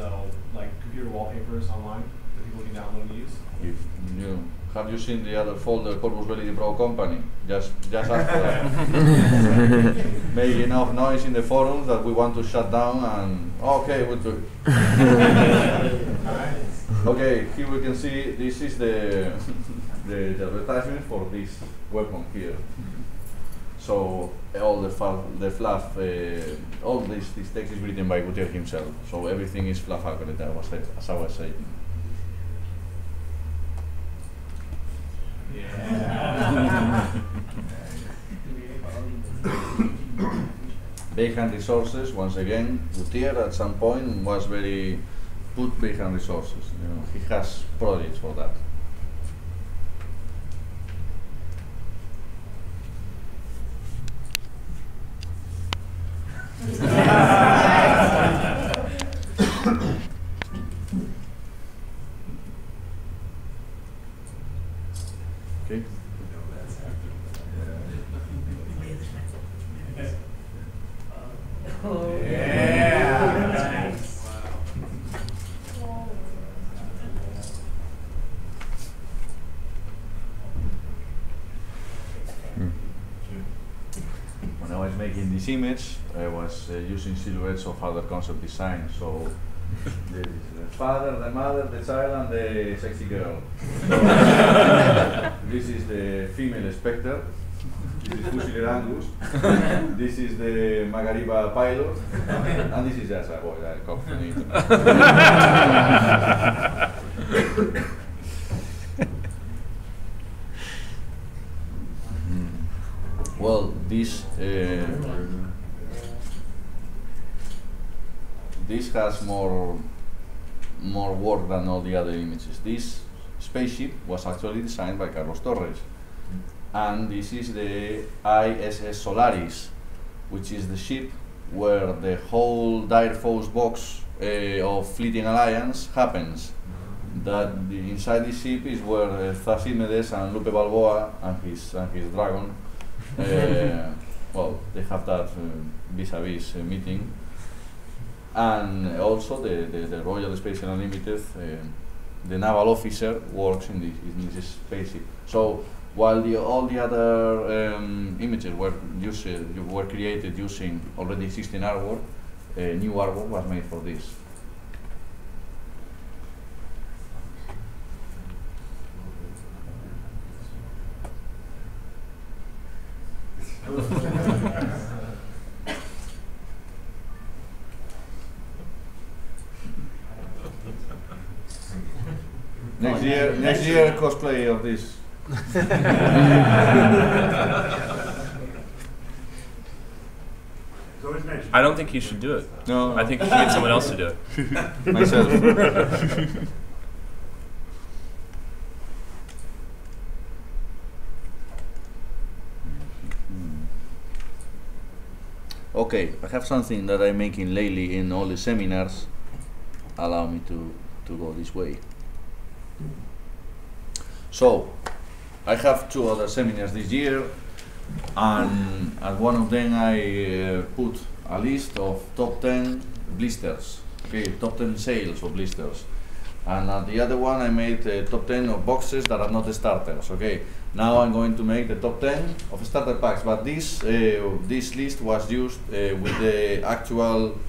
like computer wallpapers online that people can download and use? If you have you seen the other folder, Corpus Belli Pro Company? Just ask for that. Make enough noise in the forums that we want to shut down, and okay, we'll do it. Okay, here we can see this is the advertisement for this weapon here. So all the fluff, all this text is written by Gutierrez himself. So everything is fluff accurate, as I was saying. Yeah. Backhand resources, once again, Gutierrez at some point was very put backhand resources. You know, he has projects for that. Okay. Yeah. When I was making this image, I was using silhouettes of other concept design. So there is the father, the mother, the child, and the sexy girl. This is the female Spectre. This is Fusiler Angus. This is the Magariba pilot. And this is just a boy that comes from the internet. Well, this has more work than all the other images. This spaceship was actually designed by Carlos Torres, and this is the ISS Solaris, which is the ship where the whole Dire Force box of Fleeting Alliance happens. That inside this ship is where Thasimedes and Lupe Balboa and his dragon. Well, they have that vis-a-vis meeting, and also the Royal Space Unlimited, the naval officer works in this spaceship. So while all the other images were created using already existing artwork, new artwork was made for this. Next year cosplay of this. I don't think you should do it. No, I think you should get someone else to do it. myself. Okay, I have something that I'm making lately in all the seminars. Allow me to go this way. So, I have 2 other seminars this year, and at one of them I put a list of top 10 blisters, okay, top 10 sales of blisters. And at the other one I made top 10 of boxes that are not starters, okay. Now I'm going to make the top 10 of starter packs, but this list was used with the actual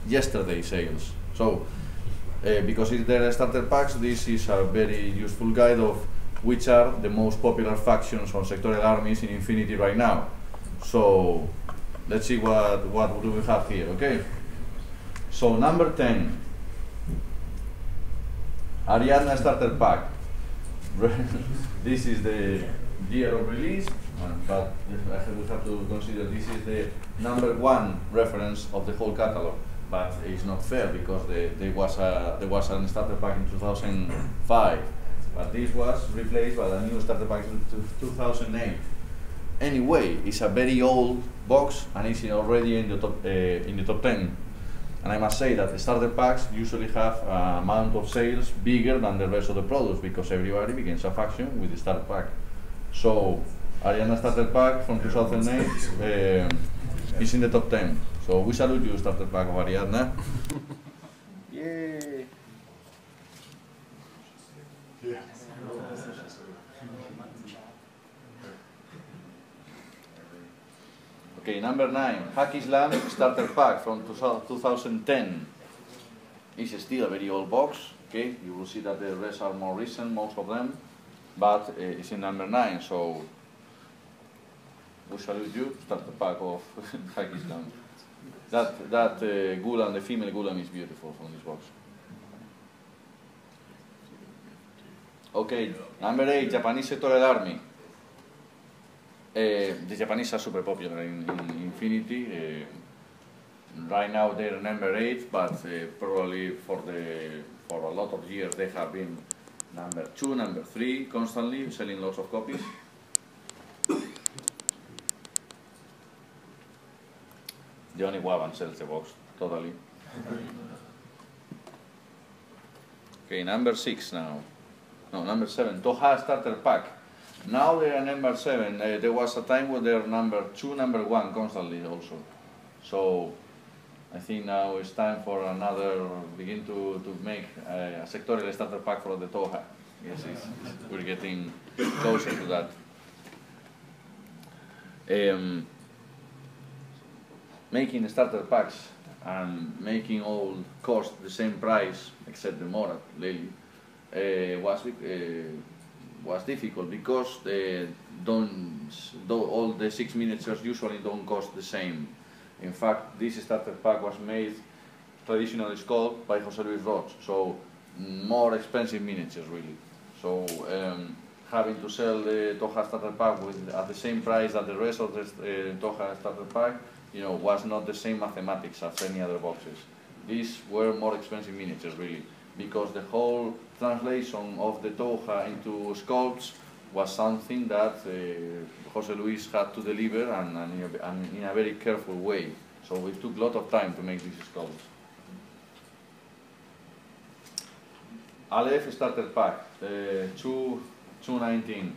yesterday sales. So, because they're starter packs, this is a very useful guide of which are the most popular factions or sectorial armies in Infinity right now. So, let's see what do we have here, okay? So, number 10, Ariadna starter pack. This is the year of release, but we have to consider this is the #1 reference of the whole catalog. But it's not fair because there was a starter pack in 2005, but this was replaced by a new starter pack in 2008. Anyway, it's a very old box and it's already in the top 10. And I must say that the starter packs usually have an amount of sales bigger than the rest of the products because everybody begins a faction with the starter pack. So Ariana starter pack from 2008 is in the top 10. So we salute you, starter pack of Ariadna. Yay! Okay, number 9, Hack Islam starter pack from 2010. It's still a very old box. Okay, you will see that the rest are more recent, most of them, but it's in number 9. So we salute you, starter pack of Hack Islam. That Gulam, the female Gulam, is beautiful from this box. Okay, number 8, Japanese Sectorial Army. The Japanese are super popular in Infinity. Right now they're number 8, but probably for a lot of years they have been number 2, number 3, constantly selling lots of copies. The only one sells the box, totally. Okay, number 6 now. No, number 7, Toha starter pack. Now they are number 7. There was a time where they are number 2, number 1 constantly also. So I think now it's time for another, begin to make a sectorial starter pack for the Toha. Yes, we're getting closer to that. Making starter packs and making all cost the same price except the Morat lately was difficult because all the 6 miniatures usually don't cost the same. In fact, this starter pack was made traditionally sculpted by José Luis Roch, so more expensive miniatures really. So having to sell the Toha starter pack at the same price that the rest of the Toha starter pack, was not the same mathematics as any other boxes. These were more expensive miniatures really, because the whole translation of the Toha into sculpts was something that José Luis had to deliver and in a very careful way. So it took a lot of time to make these sculpts. Aleph starter pack, 219.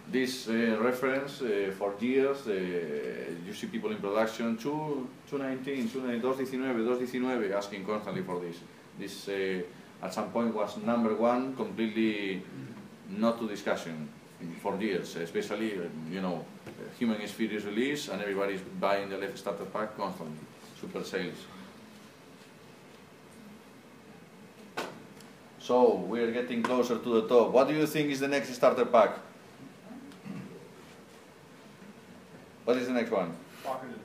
This reference for years, you see people in production, 219, 219, asking constantly for this. This at some point was number 1, completely not to discussion for years, especially, Human Sphere is released and everybody's buying the Aleph starter pack constantly, super sales. So, we're getting closer to the top. What do you think is the next starter pack? What is the next one? Bakunin.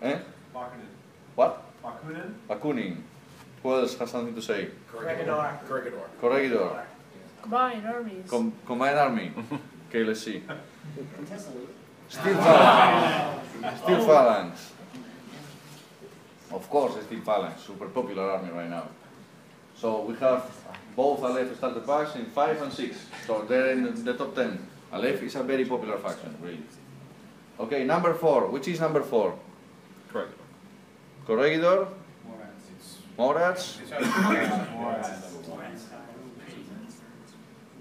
Eh? Bakunin. What? Bakunin. Bakunin. Who else has something to say? Corregidor. Combined armies. Combined army. Okay, let's see. Steel Phalanx. Steel Phalanx. Of course, Steel Phalanx. Super popular army right now. So we have both Aleph starter packs in 5 and 6. So they're in the top 10. Aleph is a very popular faction, really. Okay, number 4. Which is number 4? Corregidor. Morats.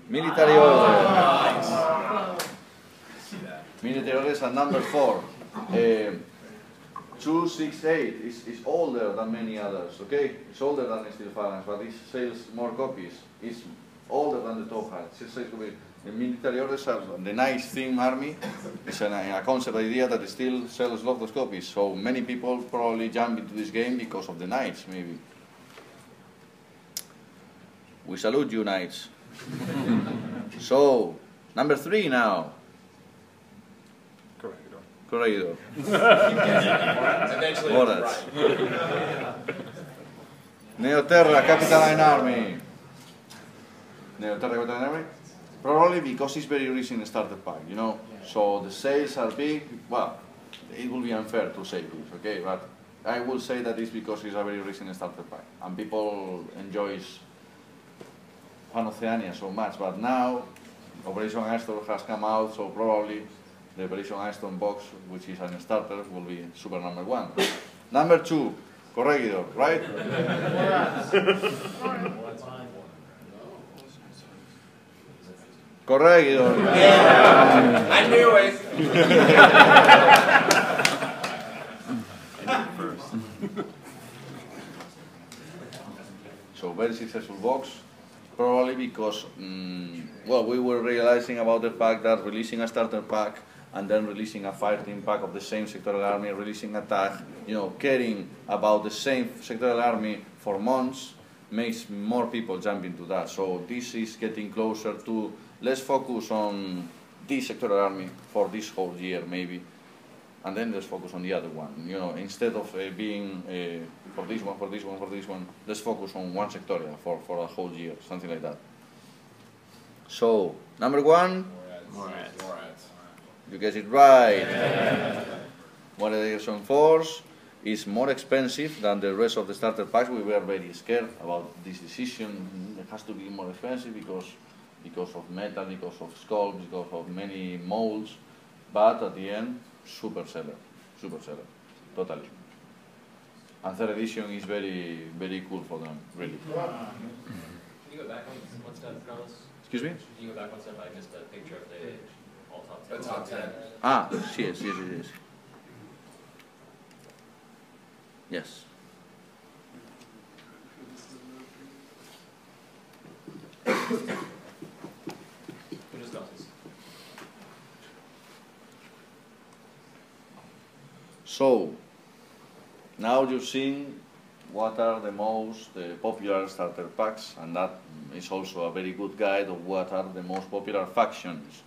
Military order. Military order is at number 4. 268 is older than many others, okay? It's older than Steel Phalanx, but it sells more copies. It's older than the Toha. The military orders are the nice theme army. It's a concept idea that still sells lots of copies. So many people probably jump into this game because of the knights, maybe. We salute you, knights. So, number 3 now. Corregidor. Morats. Neoterra, Capitaine Army. Neoterra, Capitaine Army? Probably because it's very recent starter pack, So the sales are big. Well, it will be unfair to say this, okay? But I will say that it's because it's a very recent starter pack. And people enjoys Pan-Oceania so much. But now, Operation Astor has come out, so probably the Operation Aston box, which is a starter, will be super number 1. Number 2, Corregidor, right? Corregidor. I knew it. quick. So very successful box, probably because, well, we were realizing about the fact that releasing a starter pack and then releasing a fighting pack of the same sectoral army, releasing a tag, you know, caring about the same sectoral army for months makes more people jump into that. So this is getting closer to, let's focus on this sectoral army for this whole year maybe, and then let's focus on the other one. You know, instead of being for this one, for this one, for this one, let's focus on one sectorial for a whole year, something like that. So, number one, More ads. you guess it right. Moderation Force is more expensive than the rest of the starter packs. We were very scared about this decision. It has to be more expensive because of metal, because of sculpts, because of many molds. But at the end, super seller, totally. And third edition is very, very cool for them, really. Can you go back one step, Carlos? Excuse me? Can you go back one step? I missed a picture of the all top 10. The top 10. Ah, yes. Yes. Muchas gracias. So, now you've seen what are the most popular starter packs, and that is also a very good guide of what are the most popular factions.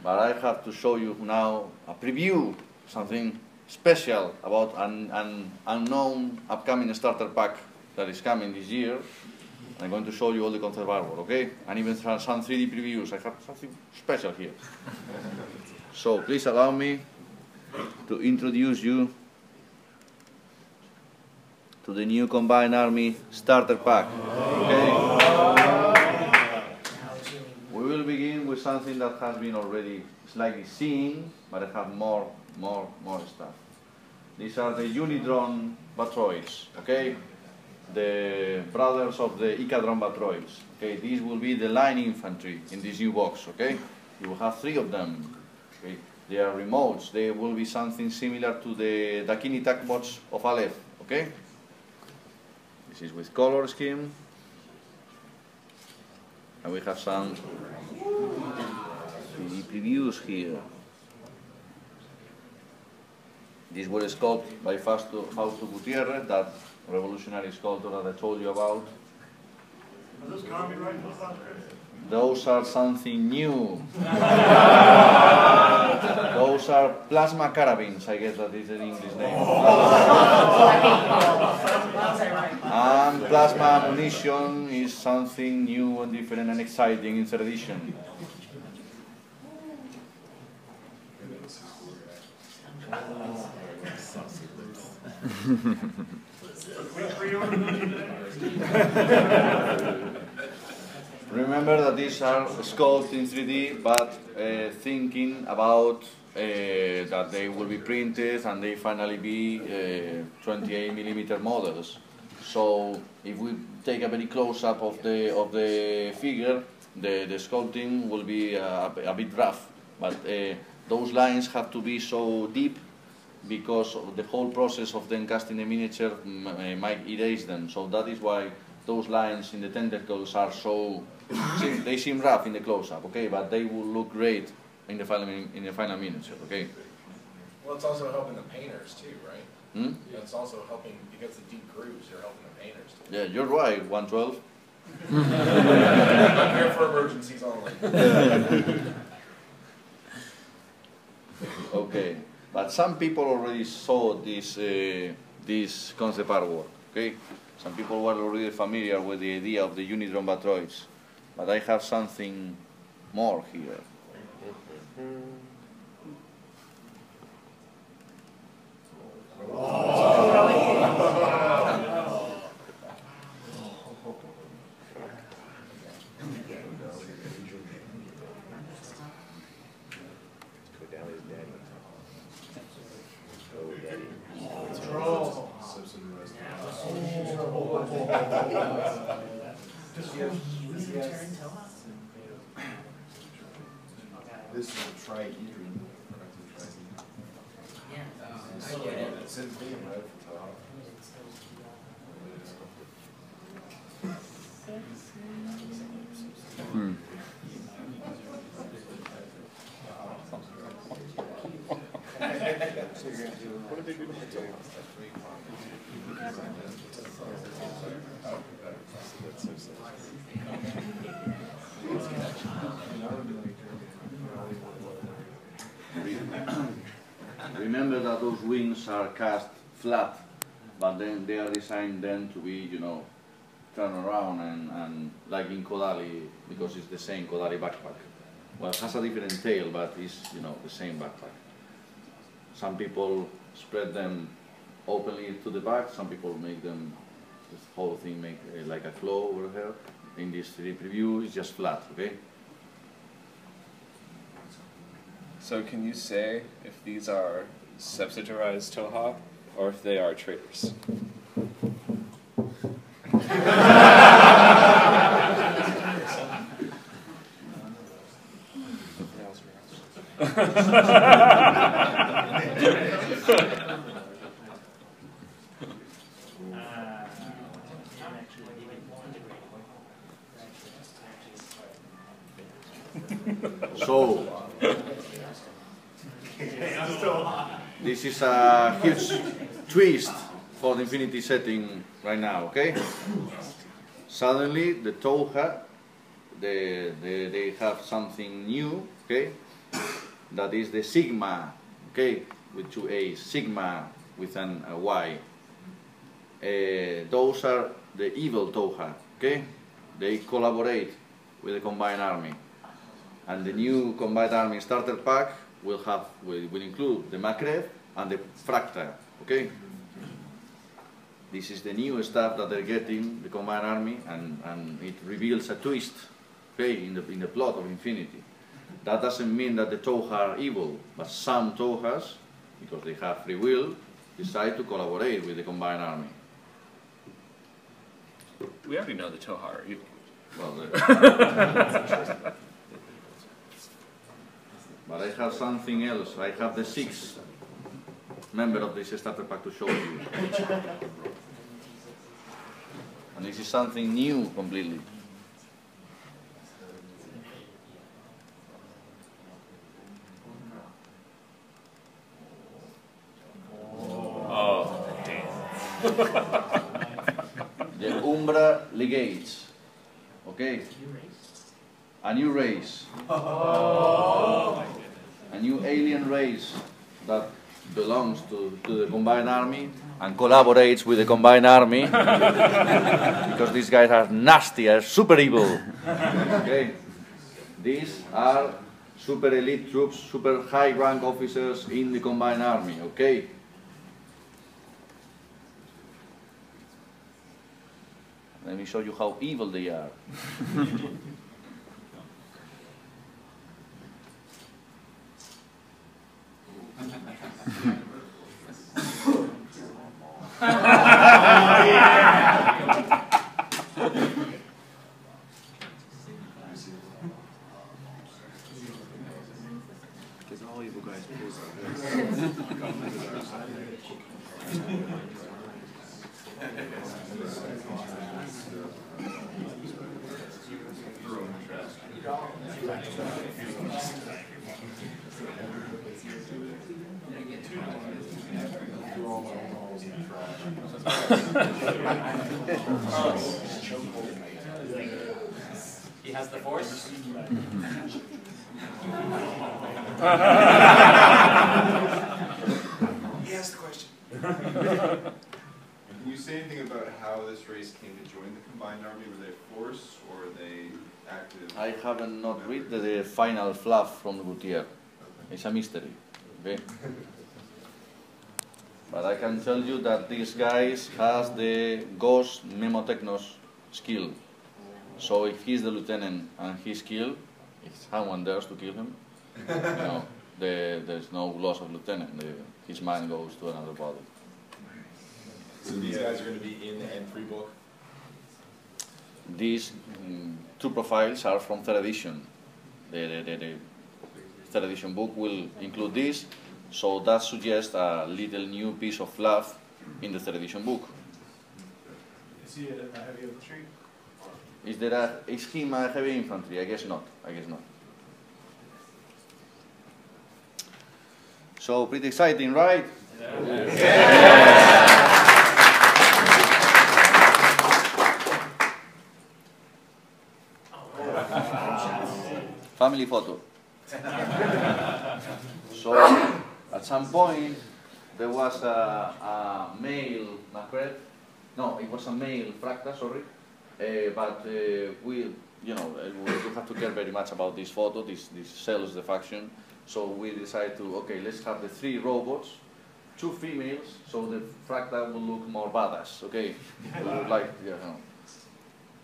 But I have to show you now a preview, something special about an unknown upcoming starter pack that is coming this year. I'm going to show you all the concept artwork, okay? And even some 3D previews. I have something special here. So please allow me to introduce you to the new Combined Army starter pack. Okay? We will begin with something that has been already slightly seen, but I have more stuff. These are the Unidrone Batroids, okay? The brothers of the Ikadron Batroids. Okay, these will be the line infantry in this new box, okay? You will have 3 of them. Okay? They are remotes. They will be something similar to the Dakini Takbots of Aleph, okay? This is with color scheme. And we have some 3D previews here. These were sculpted by Fausto Gutierrez, that revolutionary sculptor that I told you about. Are those combi rifles out there? Those are something new. Those are plasma carabines, I guess that is the English name. And plasma ammunition is something new and different and exciting in 3rd edition. Remember that these are sculpted in 3D, but thinking about that they will be printed and they finally be 28mm models. So if we take a very close-up of the figure, the sculpting will be a bit rough, but those lines have to be so deep because the whole process of then casting the miniature might erase them. So that is why those lines in the tentacles are so, they seem rough in the close-up, okay, but they will look great in the final miniature, okay. Well, it's also helping the painters too, right? Hmm? Yeah, it's also helping, because the deep grooves are helping the painters too. Yeah, you're right, 112. I'm here for emergencies only. Okay, but some people already saw this concept artwork, okay? Some people were already familiar with the idea of the Unidrone Batroids, but I have something more here. This is a trihedron. It's in theme, right? Remember that those wings are cast flat, but then they are designed then to be, you know, turned around and like in Kodali, because it's the same Kodali backpack. Well, it has a different tail, but it's, you know, the same backpack. Some people spread them openly to the back, some people make them, this whole thing make like a flow over here. In this 3D preview, it's just flat, okay? So can you say if these are subsidized Toha or if they are traders? So, this is a huge twist for the infinity setting right now, okay? Suddenly the Toha, they have something new, okay? That is the Sigma, okay? With two A's, Sigma with a Y. Those are the evil Toha, okay? They collaborate with the Combined Army. And the new Combined Army starter pack will include the Makrev and the Fracta, okay? This is the new stuff that they're getting, the Combined Army, and it reveals a twist, okay, in the plot of Infinity. That doesn't mean that the Toha are evil, but some Tohas, because they have free will, decide to collaborate with the Combined Army. We already know the Toha are evil. Well, but I have something else. I have the 6th member of this starter pack to show you. And this is something new completely. Oh, damn. The Umbra Legates. Okay? A new race. A new alien race that belongs to the Combined Army and collaborates with the Combined Army because these guys are nasty, are super evil. Okay? These are super elite troops, super high rank officers in the Combined Army, okay? Let me show you how evil they are. Because all evil guys pose like He has the force. He asked the question. Can you say anything about how this race came to join the Combined Army? Were they force or are they active? I haven't not read the final fluff from the Gutiérrez. It's a mystery, okay? But I can tell you that this guy has the Ghost Memotechnos skill. So if he's the lieutenant and he's killed, if someone dares to kill him, you know, there's no loss of lieutenant. His mind goes to another body. So these guys are going to be in the N3 book? These 2 profiles are from 3rd edition. The 3rd edition book will include this. So that suggests a little new piece of fluff in the third edition book. Is he a heavy infantry? Is him a heavy infantry? I guess not. I guess not. So pretty exciting, right? Family photo. So at some point there was a male macret. No, it was a male fracta, sorry. But we have to care very much about this photo. This sells the faction. So we decided to, okay, let's have the 3 robots, 2 females, so the fracta will look more badass. Okay,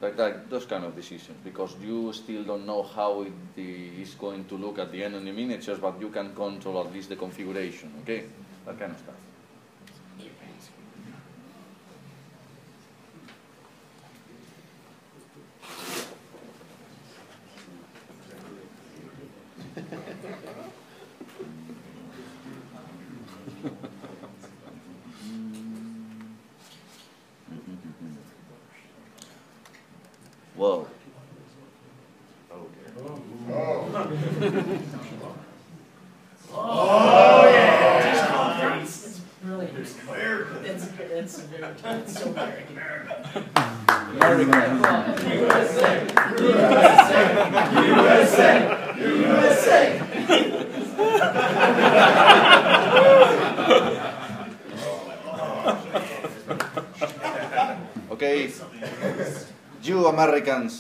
like those kind of decisions, because you still don't know how it is going to look at the end on the miniatures, but you can control at least the configuration. Okay, that kind of stuff. Whoa. Oh yeah! It's brilliant. It's so American. USA! USA! USA! Okay, you Americans.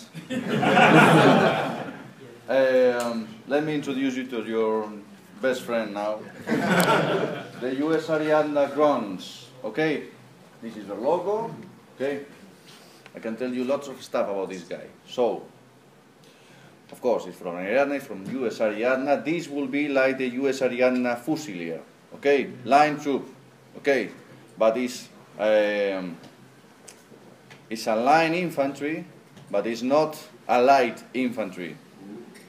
Let me introduce you to your best friend now. The US Ariadna Grons. Okay, this is the logo. Okay, I can tell you lots of stuff about this guy. So, of course, it's from Ariadna, it's from US Ariadna. This will be like the US Ariadna Fusilier. Okay, line troop. Okay, but it's a line infantry, but it's not a light infantry,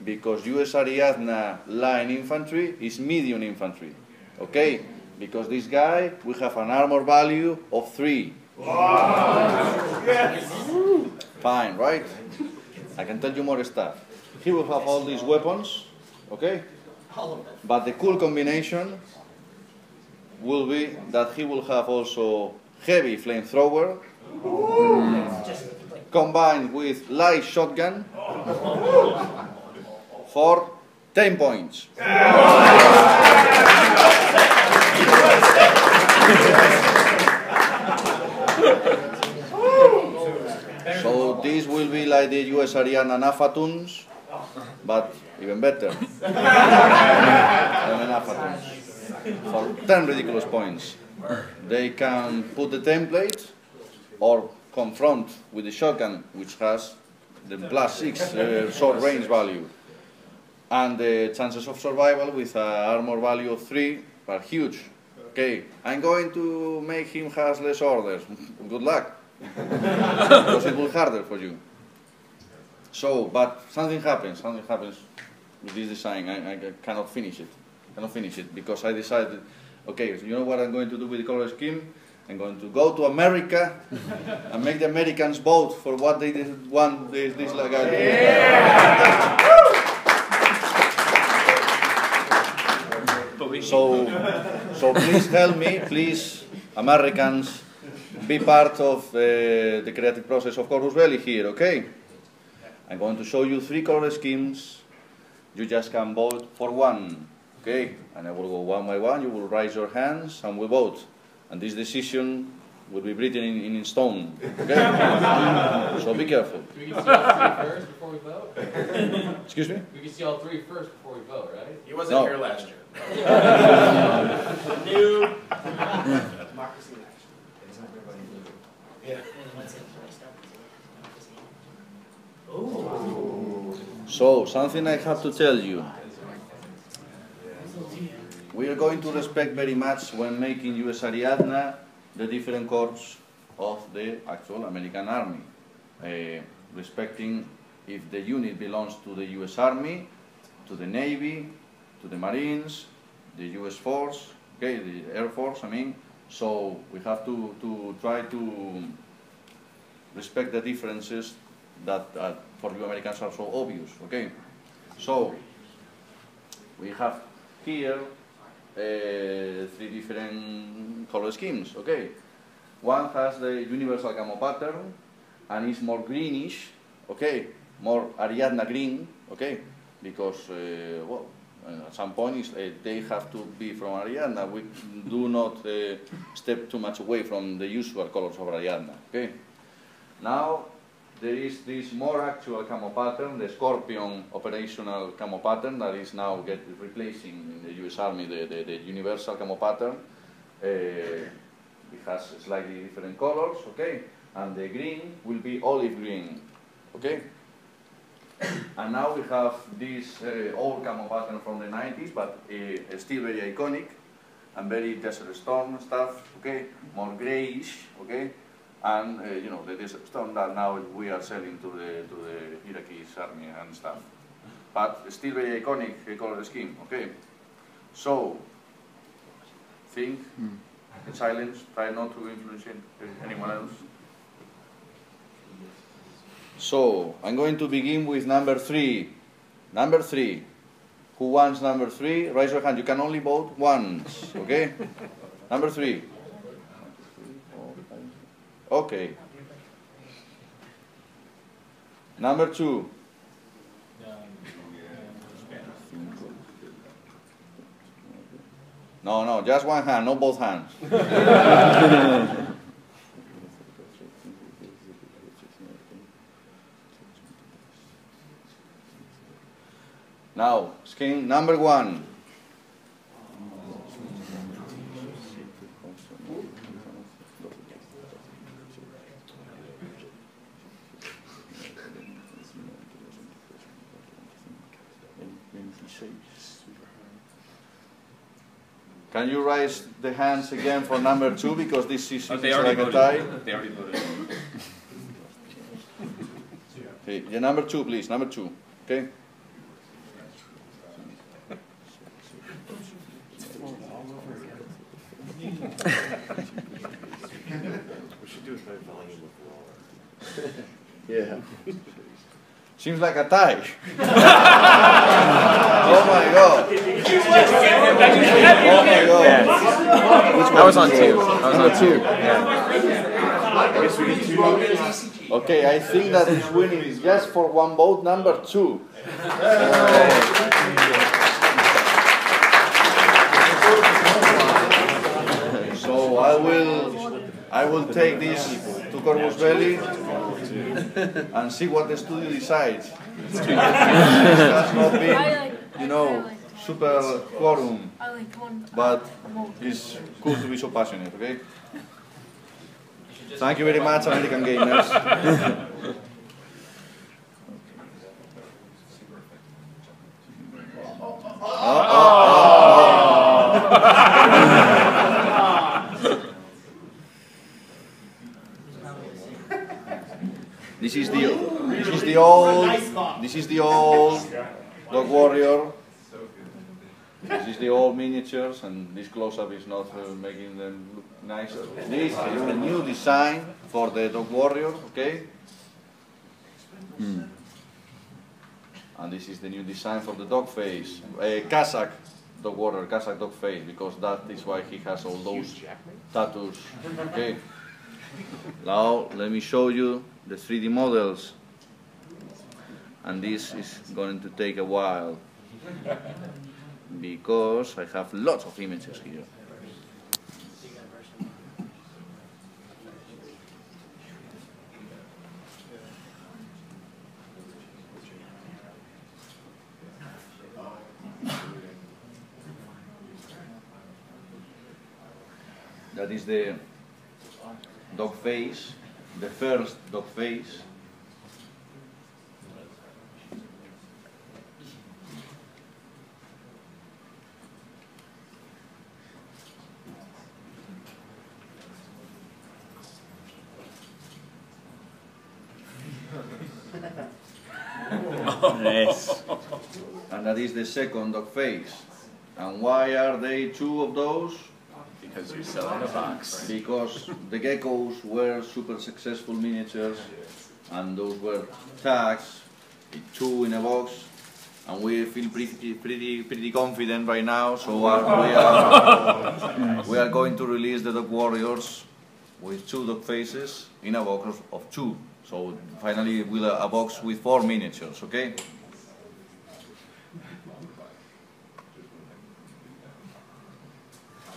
because US Ariadna line infantry is medium infantry. Okay, because this guy will have an armor value of 3. Wow. Yes. Fine, right? I can tell you more stuff. He will have all these weapons, okay? But the cool combination will be that he will have also heavy flamethrower combined with light shotgun for 10 points. So this will be like the US Ariadna Nafatuns, but even better than the Nafatuns. For 10 ridiculous points. They can put the template or confront with the shotgun, which has the +6 short range value. And the chances of survival with an armor value of 3 are huge. Okay, I'm going to make him have less orders. Good luck. Because it will be harder for you. So, but something happens with this design. I cannot finish it because I decided, okay, so you know what I'm going to do with the color scheme? I'm going to go to America and make the Americans vote for what they want this like I do. So please help me, please, Americans, be part of the creative process of Corvus Belli here, okay? I'm going to show you 3 color schemes. You just can vote for one, okay? And I will go one by one. You will raise your hands and we'll vote. And this decision will be written in stone, okay? So be careful. Do we get to see all 3 first before we vote? Excuse me? We can see all 3 first before we vote, right? He wasn't here last year. New. Democracy in action. Yeah. So, something I have to tell you. We are going to respect very much when making US Ariadna the different corps of the actual American Army. Respecting if the unit belongs to the US Army, to the Navy, to the Marines, the US Force, okay, the Air Force, I mean. So we have to try to respect the differences that for you Americans are so obvious, okay? So we have here 3 different color schemes, okay? One has the universal camo pattern and is more greenish, okay? More Ariadna green, okay? Because, well, at some point they have to be from Ariadna. We do not step too much away from the usual colors of Ariadna, okay? Now, there is this more actual camo pattern, the Scorpion operational camo pattern that is now replacing in the US Army the universal camo pattern. It has slightly different colors, okay? And the green will be olive green, okay? And now we have this old camo pattern from the 90s, but still very iconic and very Desert Storm stuff, okay? More grayish, okay? And you know, the Desert Storm that now we are selling to the Iraqi army and stuff. But still very iconic color scheme, okay? So, think, in silence, try not to influence anyone else. So, I'm going to begin with number 3. Number 3. Who wants number 3? Raise your hand. You can only vote once, okay? Number 3. Okay. Number 2. No, just one hand, not both hands. Now, scheme number 1. Can you raise the hands again for number 2, because this is like a tie? They already voted. Okay, yeah, number 2, please, number 2. Okay. We should do it by volume of Llauger. Yeah. Seems like a tie. Oh my god. Oh my god. I was on 2. Okay, I think that is winning just for one vote, number 2. So I will take this to Corpus Belli and see what the studio decides. It has not been, you know, super quorum, but it's cool to be so passionate, okay? Thank you very much, American gamers. This is the old Dog Warrior. This is the old miniatures, and this close-up is not making them look nicer. This is the new design for the Dog Warrior, okay? And this is the new design for the dog face. Kazakh Dog Warrior, Kazakh dog face, because that is why he has all those tattoos, okay? Now, let me show you the 3D models. And this is going to take a while, because I have lots of images here. That is the dog face, the first dog face. Nice. And that is the second dog face. And why are they 2 of those? Because you're selling a box. Because the geckos were super successful miniatures, and those were tags, 2 in a box, and we feel pretty confident right now. So we are going to release the Dog Warriors with 2 dog faces in a box of 2. So finally, with a box with 4 miniatures. Okay.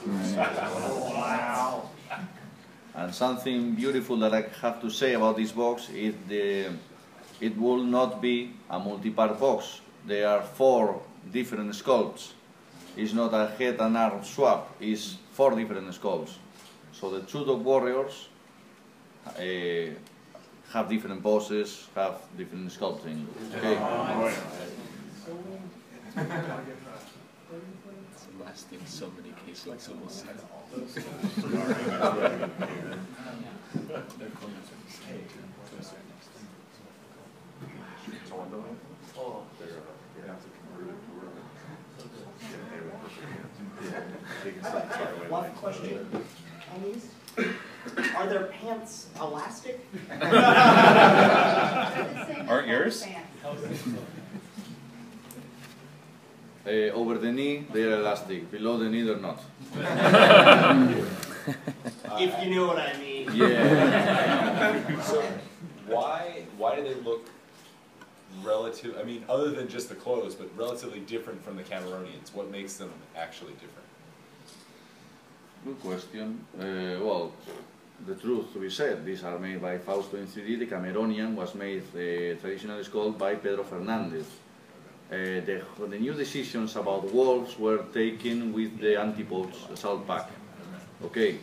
Wow. And something beautiful that I have to say about this box is it will not be a multi-part box. There are 4 different sculpts. It's not a head and arm swap, it's 4 different sculpts. So the 2 Dog Warriors have different poses, have different sculpting. Okay? Lasting so many cases, so we'll see. One question on these. Are their pants elastic? Aren't yours? Over the knee, they are elastic. Below the knee, they're not. If you know what I mean. Yeah. So why do they look relative? I mean, other than just the clothes, but relatively different from the Cameronians. What makes them actually different? Good question. Well, the truth to be said, these are made by Fausto in 3D. The Cameronian was made traditional skull by Pedro Fernandez. The new decisions about wolves were taken with the antipodes assault pack. Okay.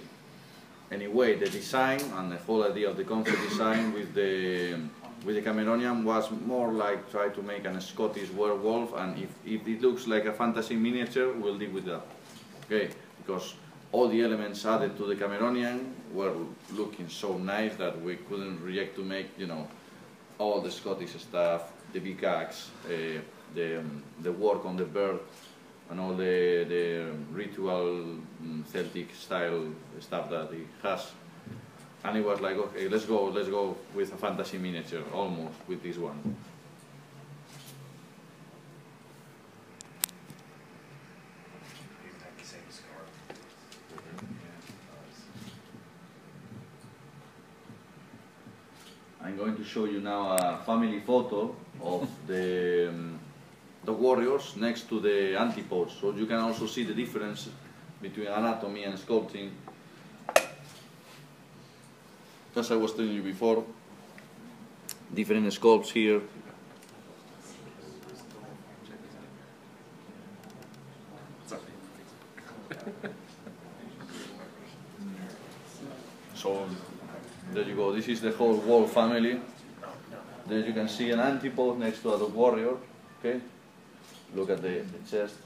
Anyway, the design and the whole idea of the concept design with the Cameronian was more like try to make a Scottish werewolf, and if it looks like a fantasy miniature, we'll deal with that. Okay, because all the elements added to the Cameronian were looking so nice that we couldn't reject to make, you know, all the Scottish stuff, the big axe, the work on the bird, and all the ritual Celtic style stuff that it has. And it was like, okay, let's go with a fantasy miniature, almost, with this one. I'm going to show you now a family photo of the warriors next to the antipodes, so you can also see the difference between anatomy and sculpting. As I was telling you before, different sculpts here. So there you go, this is the whole wolf family. There you can see an antipode next to a warrior. Okay, look at the chest.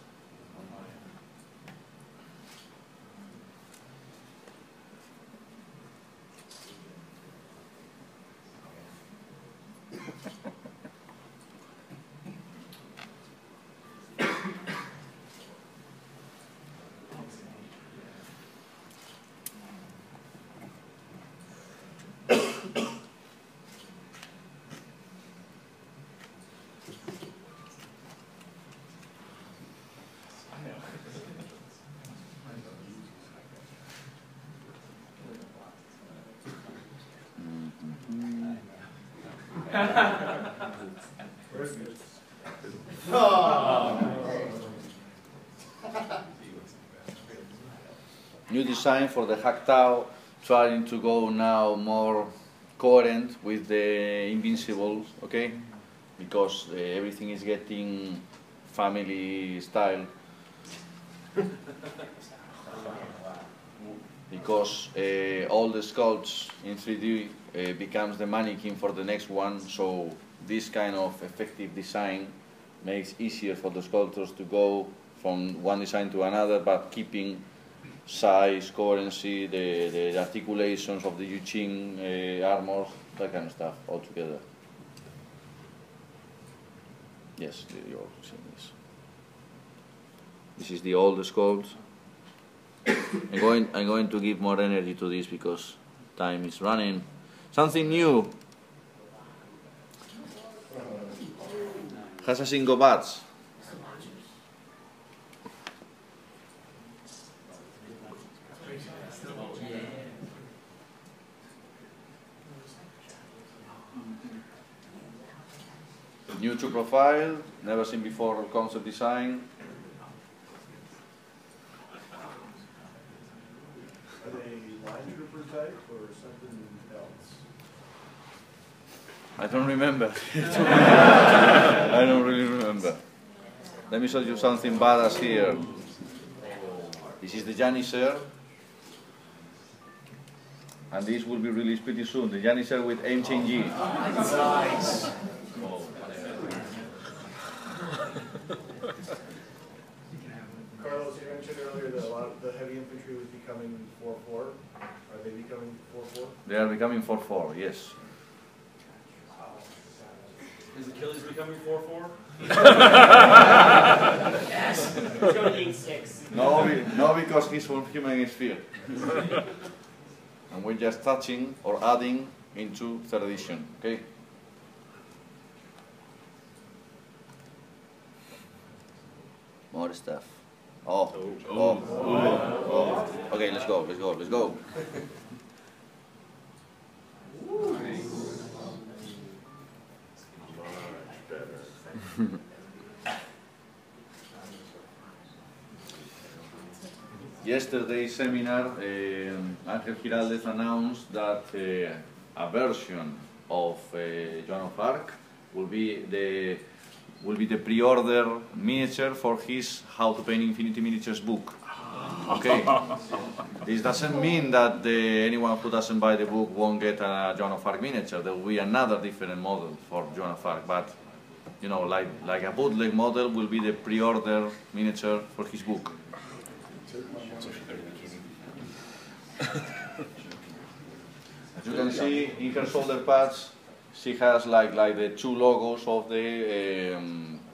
New design for the Haktao, trying to go now more coherent with the Invincibles, okay? Because everything is getting family style. Because all the sculpts in 3D becomes the mannequin for the next one, so this kind of effective design makes easier for the sculptors to go from one design to another, but keeping size, coherency, the articulations of the Yuqing armor, that kind of stuff all together. Yes, you're seeing this. This is the old sculpt. I'm going to give more energy to this because time is running. Something new. Has a single batch. New to profile, never seen before concept design. Are they line trooper type or something else? I don't remember. I don't really remember. Let me show you something badass here. This is the Janissaire. And this will be released pretty soon. The Janissaire with aim change. Nice. Carlos, you mentioned earlier that a lot of the heavy infantry was becoming 4-4. Are they becoming 4-4? They are becoming 4-4, yes. Is Achilles becoming 4-4? Yes. It's going to 8-6. No, because he's from human sphere. And we're just touching or adding into 3rd edition, okay? More stuff. Oh. Okay, let's go. Yesterday's seminar, Ángel Giraldez announced that a version of Joan of Arc will be the pre-order miniature for his How to Paint Infinity Miniatures book. Okay. This doesn't mean that anyone who doesn't buy the book won't get a Joan of Arc miniature. There will be another different model for Joan of Arc, but you know, like a bootleg model will be the pre-order miniature for his book. As you can see in her shoulder pads, she has like the 2 logos of the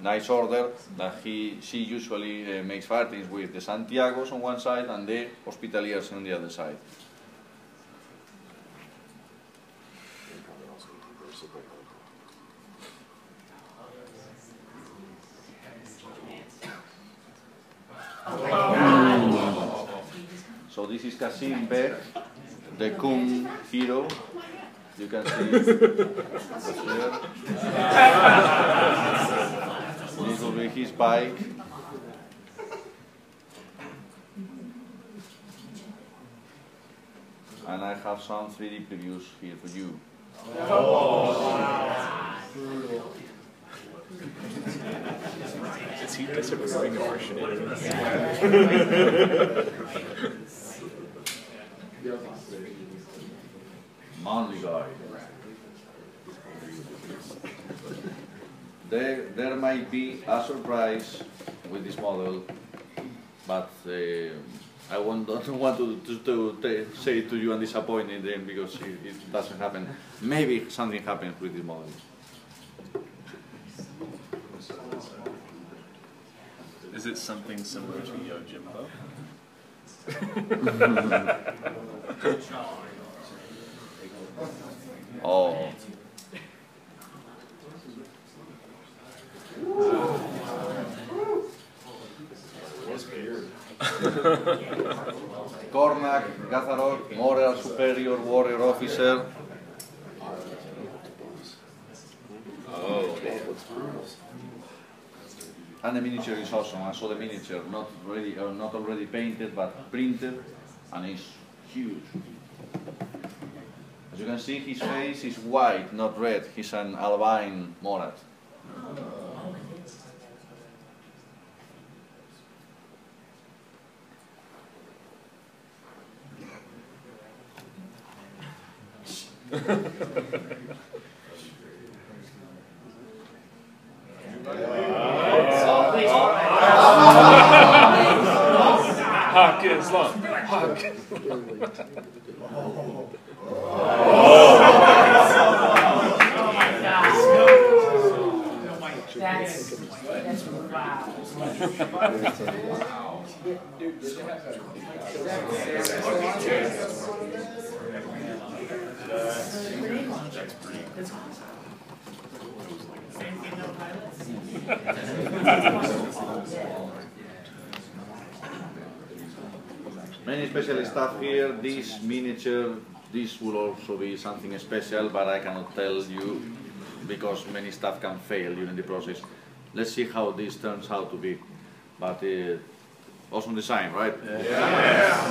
Knights Order that she usually makes fightings with, the Santiagos on one side and the Hospitaliers on the other side. So this is Kasim Beg, the Kung hero. You can see this will be his bike. And I have some 3D previews here for you. Is he disapproving of our shenanigans? Manly guy. There might be a surprise with this model, but I don't want to say it to you and disappoint you then because it doesn't happen. Maybe something happens with this model. Is it something similar to Yojimbo? Oh. Cornac, Gazarok, Moral Superior, Warrior Officer. Oh. And the miniature is awesome. I saw the miniature, not already painted, but printed, and it's huge. As you can see, his face is white, not red. He's an albine Morat. Hawk Islam. Hawk. That's wow. Many special stuff here. This miniature, this will also be something special, but I cannot tell you because many stuff can fail during the process. Let's see how this turns out to be. But awesome design, right? Yeah.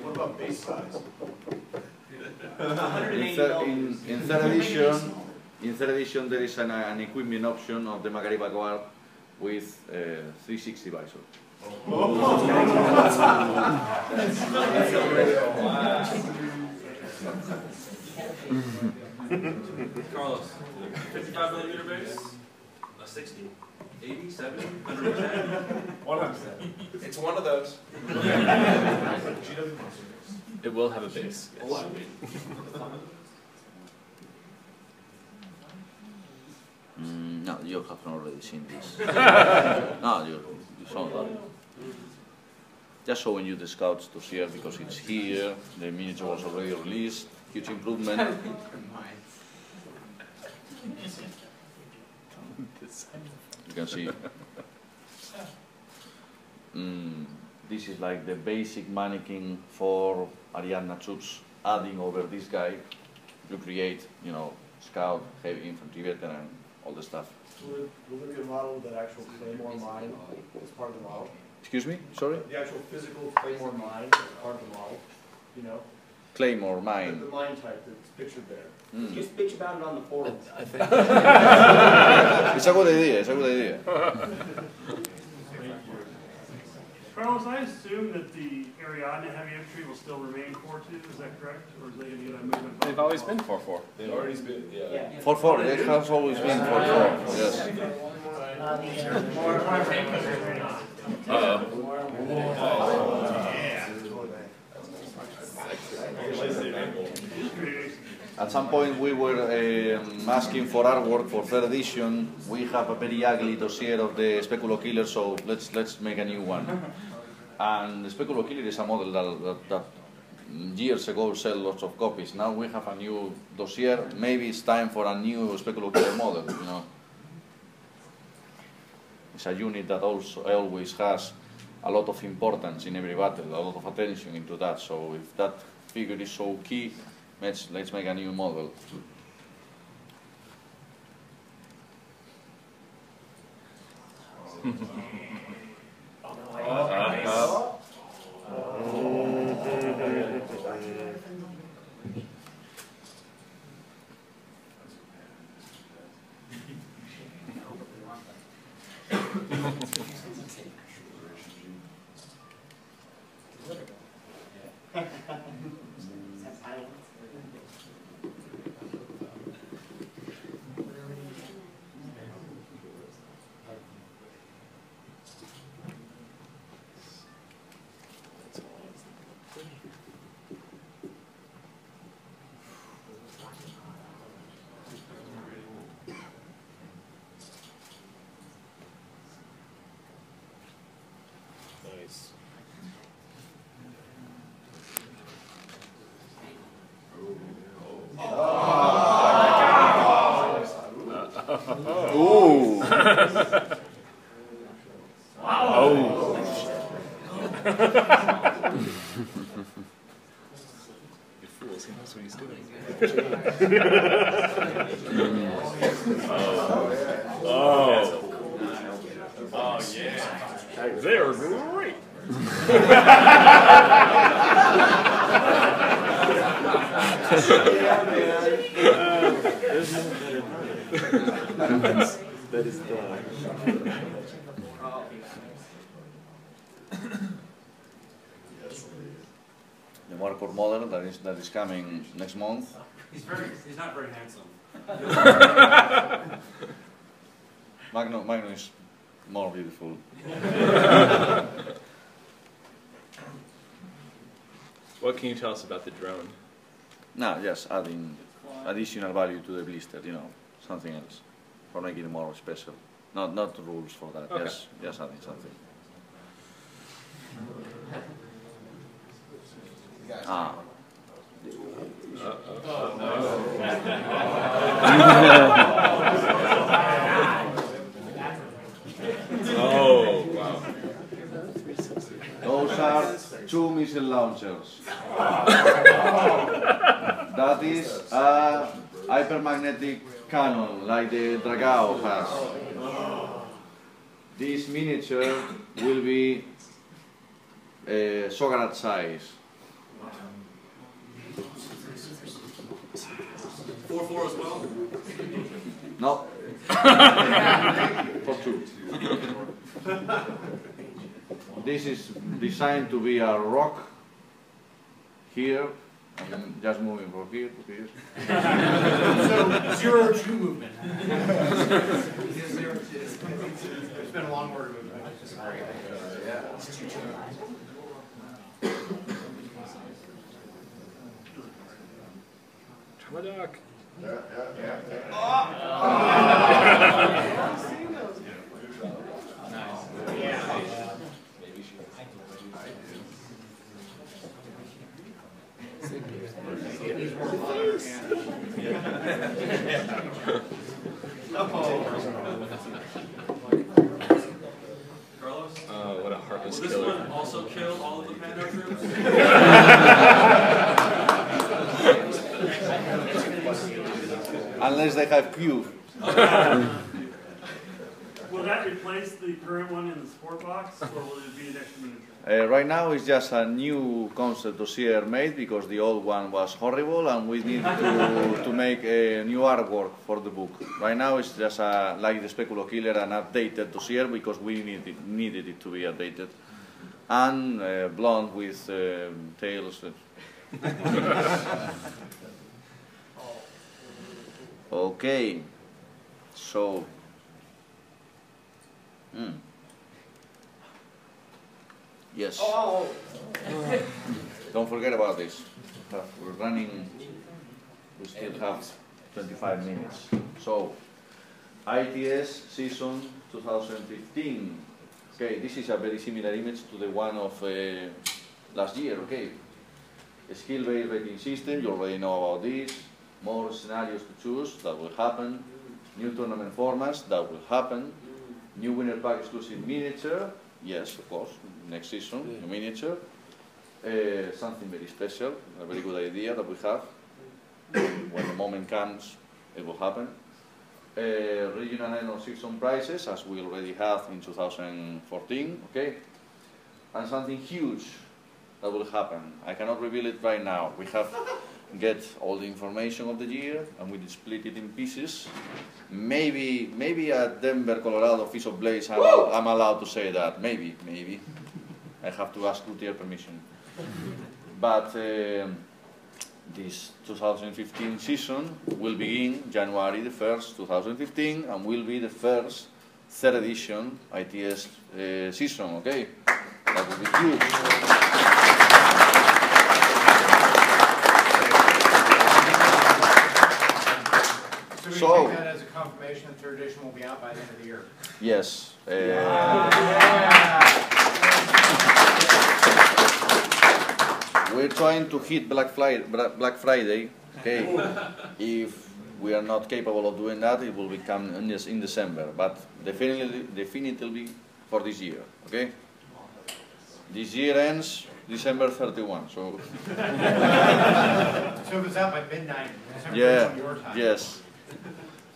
What about base size? In third edition, there is an equipment option of the Magariba guard with 360 visor. Carlos, 55mm base, a 60, 80, 70, 110. It's one of those. It will have a base. Yes. No, you have already seen this. No, you saw that. Just showing you the scouts to see it because it's here. The miniature was already released. Huge improvement. You can see. This is like the basic mannequin for Ariadna troops. Adding over this guy, you create, you know, scout, heavy infantry veteran, all the stuff. Will there be a model with that actual claymore mine as part of the model? Excuse me? Sorry? The actual physical claymore mine as part of the model, you know? Claymore mine. The mine type that's pictured there. Just bitch about it on the forums. It's a good idea, it's a good idea. Carlos, I assume that the Ariadna heavy infantry will still remain 4-2, is that correct? Or is they going to get a movement? They've always been 4-4. They've already been, yeah. 4-4, it has always been 4-4, yes. At some point we were asking for artwork for third edition. We have a very ugly dossier of the Speculo Killer, so let's make a new one. And the Speculo Killer is a model that years ago sold lots of copies. Now we have a new dossier. Maybe it's time for a new Speculo Killer model. You know, it's a unit that also always has a lot of importance in every battle, a lot of attention into that. So if that figure is so key, let's make a new model. Nice. Ooh! Oh! You fools, he knows what he's doing. Oh! Oh yeah! They are great! That is the... The Markor model that is coming next month. He's not very handsome. Magno is more beautiful. What can you tell us about the drone? No, just adding additional value to the blister, you know, something else, for making it more special. Not rules for that. Okay. Just adding something. Ah. Oh, wow. Those are 2 missile launchers. That is a hypermagnetic cannon like the Dragao has. This miniature will be Sograt size. 4-4 as well? No. For 2. This is designed to be a rock here, and then just moving from here to here. So 0-2 movement. It's been a long word movement. Tamadak. Carlos? Oh, what a heartless Will this killer. one also kill all of the Pando troops? Unless they have Q. Will that replace the current one in the sport box, or will it be an extra miniature? Right now it's just a new concept dossier made because the old one was horrible and we need to make a new artwork for the book. Right now it's just like the Speculo Killer, an updated dossier because we needed it to be updated. And blonde with tails. Okay, so yes. Oh. Don't forget about this. We're running. We still have 25 minutes. So, ITS season 2015. Okay, this is a very similar image to the one of last year. Okay, a skill-based rating system. You already know about this. More scenarios to choose. That will happen. New tournament formats. That will happen. New winner pack exclusive miniature. Yes, of course. Next season, new miniature. Something very special. A very good idea that we have. When the moment comes, it will happen. Regional and season prizes, as we already have in 2014. Okay. And something huge that will happen. I cannot reveal it right now. We have get all the information of the year and we split it in pieces. Maybe at Denver, Colorado, Feast of Blades, I'm allowed to say that. Maybe. I have to ask Gutier permission. But this 2015 season will begin January the 1st, 2015, and will be the first 3rd edition ITS season, okay? That will be huge. So we take that as a confirmation that 3rd edition will be out by the end of the year. Yes. We're trying to hit Black Friday. Okay. If we are not capable of doing that, it will become in December. But definitely for this year. Okay. This year ends December 31. So. So if it's out by midnight, December Yeah. your time. Yes.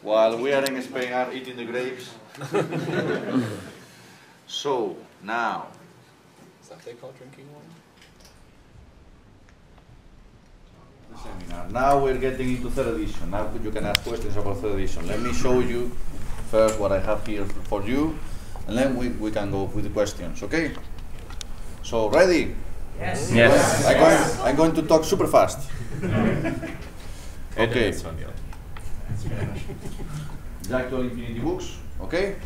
While we are in Spain, are eating the grapes. So now. Is that what they call drinking wine? The seminar. Now we're getting into 3rd edition. Now you can ask questions about 3rd edition. Let me show you first what I have here for you, and then we can go with the questions. Okay? So ready? Yes. Yes. I'm going to talk super fast. Okay. The actual Infinity books. Okay.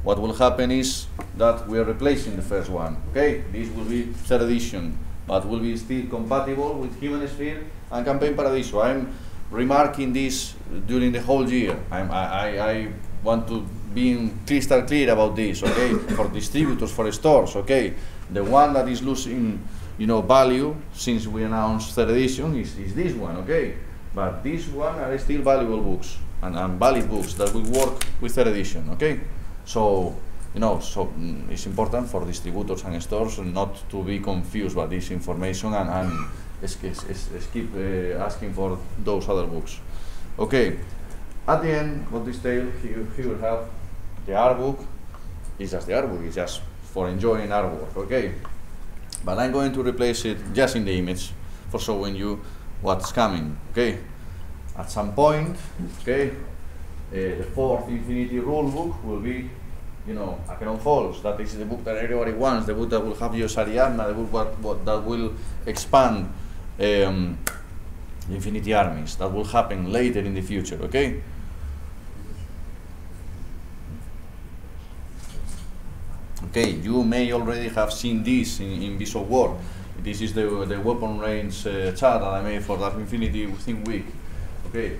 What will happen is that we are replacing the first one. Okay. This will be 3rd edition, but will be still compatible with Human Sphere and Campaign Paradiso. I'm remarking this during the whole year. I want to being crystal clear about this, okay? For distributors, for stores, okay? The one that is losing, value since we announced third edition is this one, okay? But this one are still valuable books and valid books that will work with third edition, okay? So, it's important for distributors and stores not to be confused by this information and keep asking for those other books. Okay, at the end of this tale, here we have the art book. It's just the art book, it's just for enjoying artwork, okay? But I'm going to replace it just in the image for showing you what's coming, okay? At some point, okay, the fourth Infinity rule book will be, Acheron Falls. That is the book that everybody wants, the book that will have Yos Ariadna, the book that will expand Infinity armies. That will happen later in the future, okay? Okay, you may already have seen this in Beast of War. This is the weapon range chart that I made for that Infinity within week. Okay,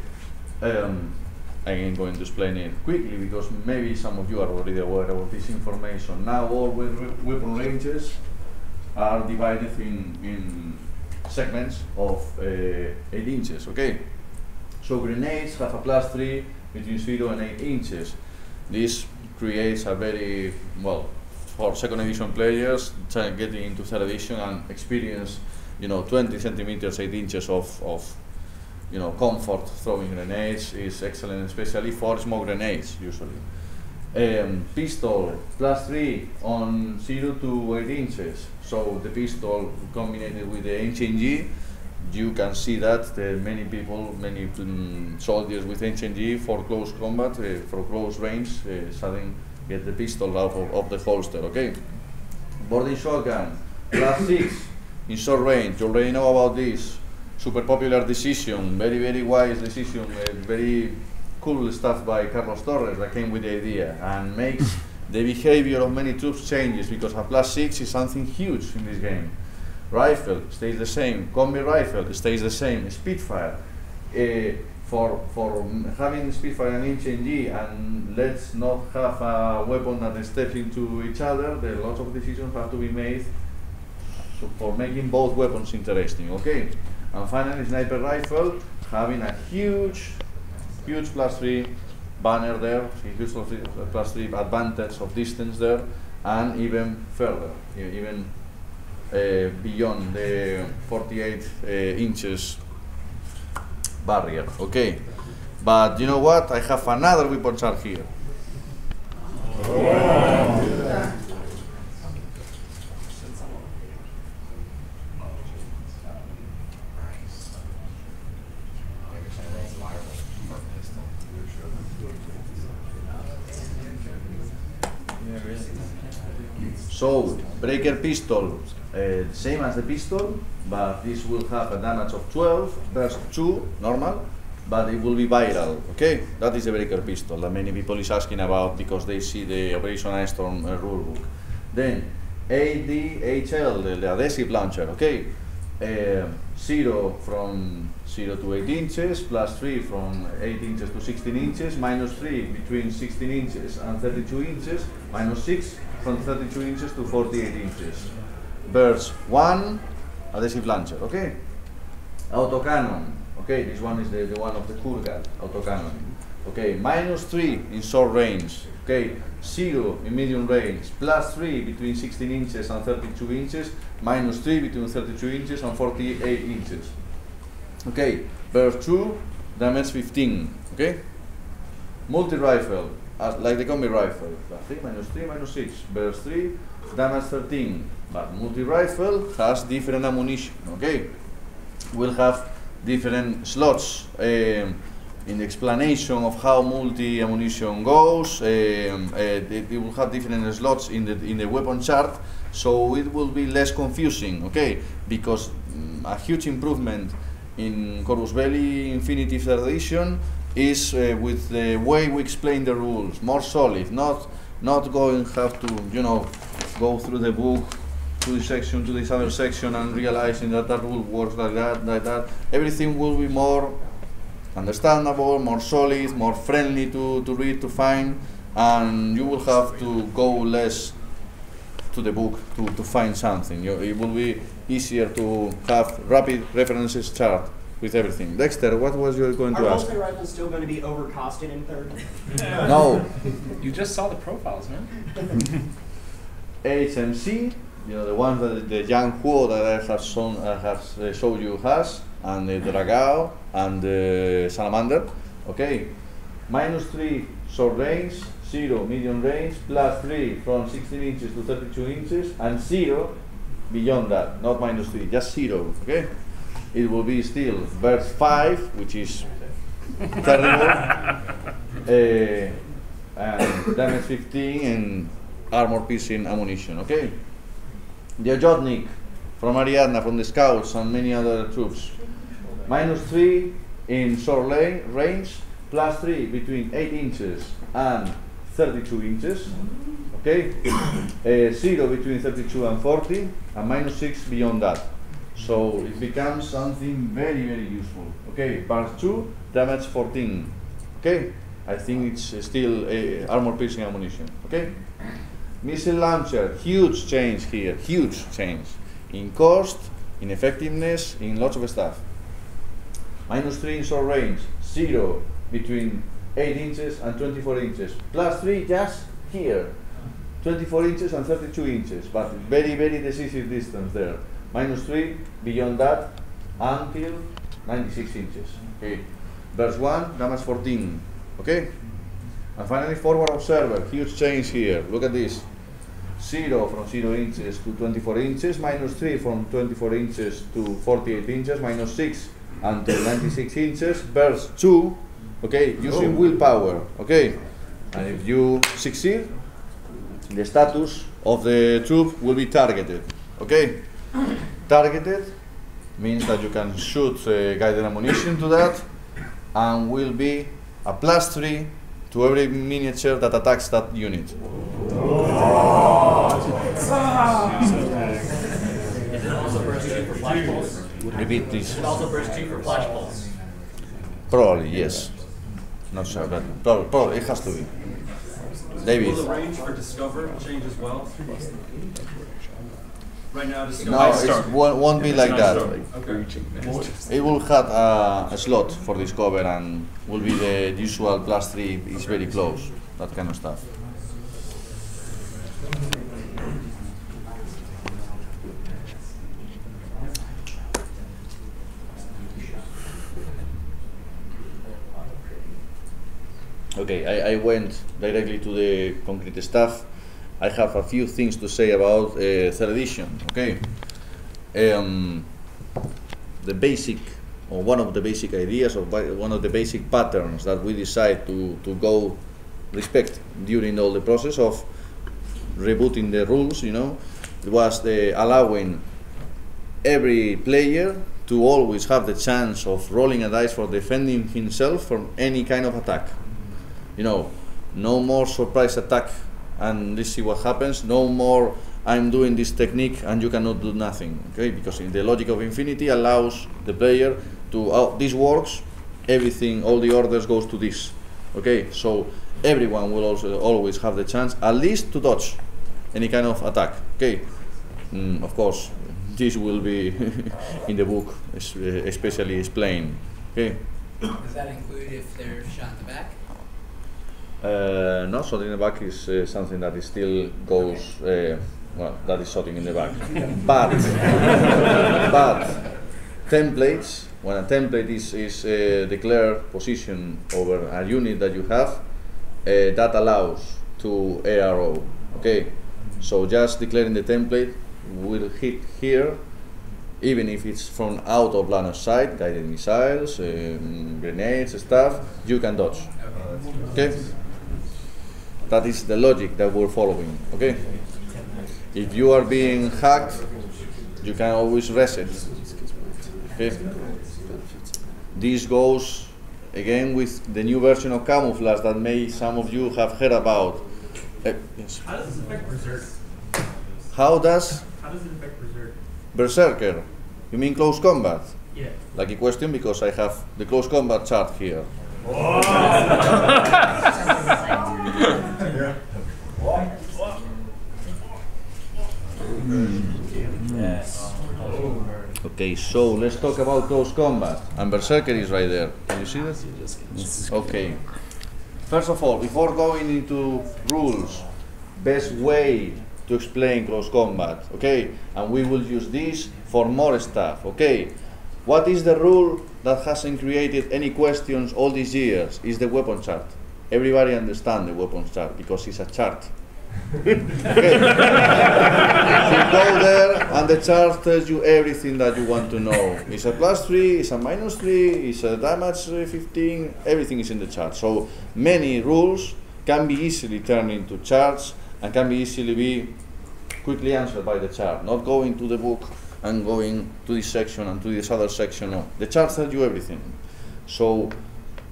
I am going to explain it quickly because maybe some of you are already aware of this information. Now all weapon ranges are divided in segments of 8 inches, okay? So grenades have a +3 between 0 and 8 inches. This creates a very, for second edition players getting into third edition and experience, 20 centimeters, 8 inches of comfort throwing grenades is excellent, especially for smoke grenades usually. Pistol +3 on 0 to 8 inches. So the pistol combined with the HNG, you can see that many soldiers with HNG for close combat, for close range, suddenly get the pistol out of the holster, okay? Boarding shotgun, +6 in short range. You already know about this. Super popular decision, very, very wise decision, very cool stuff by Carlos Torres that came with the idea and makes the behavior of many troops changes because a +6 is something huge in this game. Rifle stays the same, combi rifle stays the same, Spitfire. For having Spitfire and HNG and let's not have a weapon that steps into each other, there are lots of decisions have to be made for making both weapons interesting, okay? And finally, sniper rifle, having a huge +3 banner there, huge +3 advantage of distance there, and even further, even beyond the 48 inches barrier, okay? But you know what? I have another weapon chart here. So, breaker pistol, same as the pistol, but this will have a damage of 12 versus 2, normal, but it will be viral, okay? That is the breaker pistol that many people is asking about because they see the Operation Iron rulebook. Then, ADHL, the adhesive launcher, okay? 0 from 0 to 8 inches, +3 from 8 inches to 16 inches, -3 between 16 inches and 32 inches, -6 from 32 inches to 48 inches. Burst 1, adhesive launcher, okay? Autocannon, okay, this one is the one of the Kurgan, autocannon. Okay, -3 in short range, okay, 0 in medium range, +3 between 16 inches and 32 inches, -3 between 32 inches and 48 inches. Okay, burst 2, damage 15, okay? Multi-rifle, like the combi rifle, +3, -3, -6, burst 3, damage 13, but multi-rifle has different ammunition, okay? We'll have different slots in the explanation of how multi-ammunition goes. It will have different slots in the weapon chart, so it will be less confusing, okay? Because a huge improvement in Corvus Belli Infinity 3rd Edition is with the way we explain the rules, more solid, not going have to, go through the book to this section, to this other section and realizing that rule works like that. Everything will be more understandable, more solid, more friendly to read, to find, and you will have to go less to the book to find something. It will be easier to have rapid references chart with everything. Dexter, what was you going to ask? Are multi-rifles still going to be overcosted in third? No. You just saw the profiles, man. HMC, the one that the young Huo that I have showed you has, and the Dragao and the Salamander. Okay, -3 short range, 0 medium range, +3 from 16 inches to 32 inches, and 0 beyond that, not -3, just 0. Okay, it will be still verse 5, which is terrible, and damage 15 and armor piercing ammunition. Okay, the Ojotnik from Ariadna, from the Scouts and many other troops, -3 in short range, +3 between 8 inches and 32 inches. Okay, 0 between 32 and 40, and -6 beyond that. So it becomes something very, very useful. Okay, part 2, damage 14. Okay, I think it's still armor piercing ammunition. Okay, missile launcher, huge change here, huge change in cost, in effectiveness, in lots of stuff. -3 in short range, 0 between 8 inches and 24 inches, +3 just here, 24 inches and 32 inches, but very, very decisive distance there. -3 beyond that until 96 inches. Okay, verse 1, damage 14. Okay, and finally forward observer, huge change here. Look at this. 0 from 0 inches to 24 inches, -3 from 24 inches to 48 inches, -6 until 96 inches. Verse 2, okay, using willpower. Okay, and if you succeed, the status of the troop will be targeted. Okay, targeted means that you can shoot guided ammunition to that, and will be a +3 to every miniature that attacks that unit. Is it also burst 2 for flash pulse? Repeat this. Is it also burst 2 for flash pulse? Probably, yes. Not sure, but probably it has to be. David. Will the range for Discover change as well? Right now, Discover. No, it won't be like that. Okay. It will have a slot for Discover, and will be the usual +3 is very close, that kind of stuff. Okay, I went directly to the concrete stuff. I have a few things to say about 3rd edition. Okay, the basic, or one of the basic ideas, or one of the basic patterns that we decide to go respect during all the process of rebooting the rules, was allowing every player to always have the chance of rolling a dice for defending himself from any kind of attack. No more surprise attack and let's see what happens. No more I'm doing this technique and you cannot do nothing. Okay, because in the logic of infinity allows the player to this works, everything, all the orders goes to this. Okay, so everyone will also always have the chance at least to dodge any kind of attack. Okay, of course this will be in the book especially explained. Okay. Does that include if they're shot in the back? No, shot in the back is something that is still goes, that is shooting in the back. But templates, when a template is declared position over a unit that you have, that allows to ARO. Okay, so just declaring the template will hit here, even if it's from out of line of sight, guided missiles, grenades, stuff, you can dodge. Okay? That is the logic that we're following. Okay? If you are being hacked, you can always reset. Okay? This goes again with the new version of camouflage that some of you have heard about. Yes. How does this affect Berserk? How does it affect Berserk? Berserker? You mean close combat? Yeah. Lucky question, because I have the close combat chart here. Okay, so let's talk about close combat. And Berserker is right there. Can you see that? Okay. First of all, before going into rules, best way to explain close combat, okay? And we will use this for more stuff, okay? What is the rule that hasn't created any questions all these years? Is the weapon chart. Everybody understands the weapon chart because it's a chart. Okay. You go there and the chart tells you everything that you want to know. It's a +3, it's a -3, it's a damage 15, everything is in the chart. So many rules can be easily turned into charts and can be easily be quickly answered by the chart, not going to the book and going to this section and to this other section. No, the chart tells you everything. So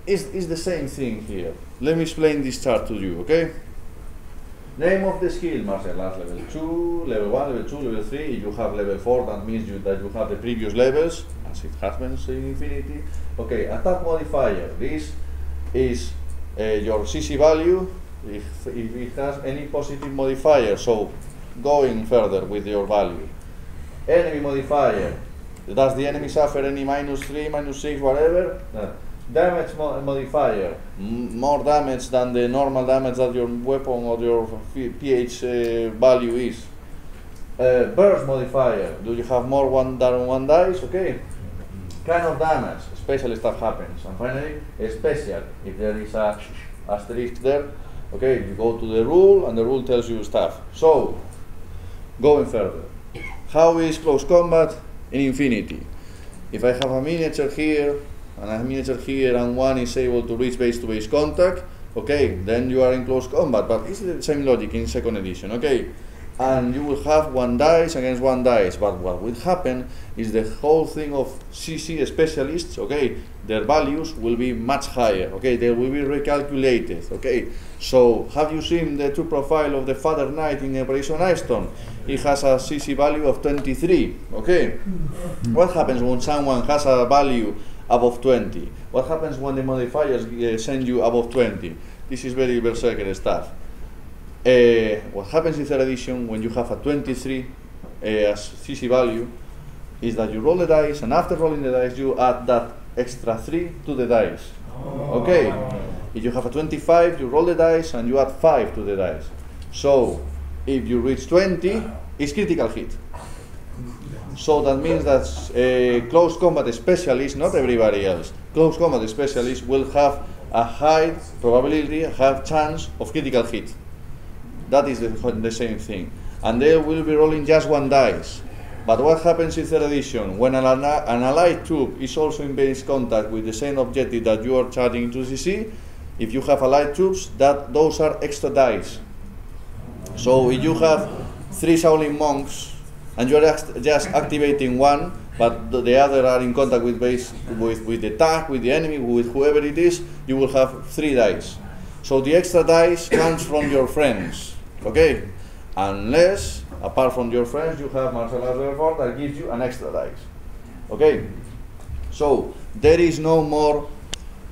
it's the same thing here. Let me explain this chart to you, okay? Name of the skill, martial arts level 2, level 1, level 2, level 3. If you have level 4, that means that you have the previous levels, as it happens in Infinity. Okay, attack modifier. This is your CC value, if it has any positive modifier, so going further with your value. Enemy modifier. Does the enemy suffer any -3, -6, whatever? Damage modifier, more damage than the normal damage that your weapon or your pH value is. Burst modifier, do you have more than one dice? Okay. Kind of damage, special stuff happens. And finally, special, if there is a asterisk there, okay, you go to the rule and the rule tells you stuff. So, going further, how is close combat in Infinity? If I have a miniature here, and a miniature here, and one is able to reach base-to-base contact, okay, then you are in close combat, but it's the same logic in second edition, okay? And you will have one dice against one dice, but what will happen is the whole thing of CC specialists, okay, their values will be much higher, okay, they will be recalculated, okay? So, have you seen the true profile of the Father Knight in Operation Ice-Stone? He has a CC value of 23, okay? What happens when someone has a value above 20? What happens when the modifiers send you above 20? This is very Berserker stuff. What happens in 3rd edition when you have a 23 as CC value is that you roll the dice, and after rolling the dice you add that extra 3 to the dice. Okay? If you have a 25, you roll the dice and you add 5 to the dice. So, if you reach 20, it's critical hit. So that means that close combat specialists, not everybody else, close combat specialists will have a high probability, a high chance of critical hit. That is the same thing. And they will be rolling just one dice. But what happens in 3rd edition? When an allied troop is also in base contact with the same objective that you are charging into CC, if you have allied troops, those are extra dice. So if you have 3 Shaolin monks, and you are just activating one, but the other are in contact with the tag, with the enemy, with whoever it is, you will have 3 dice. So the extra dice comes from your friends, okay? Unless, apart from your friends, you have martial arts level 4 that gives you an extra dice, okay? So there is no more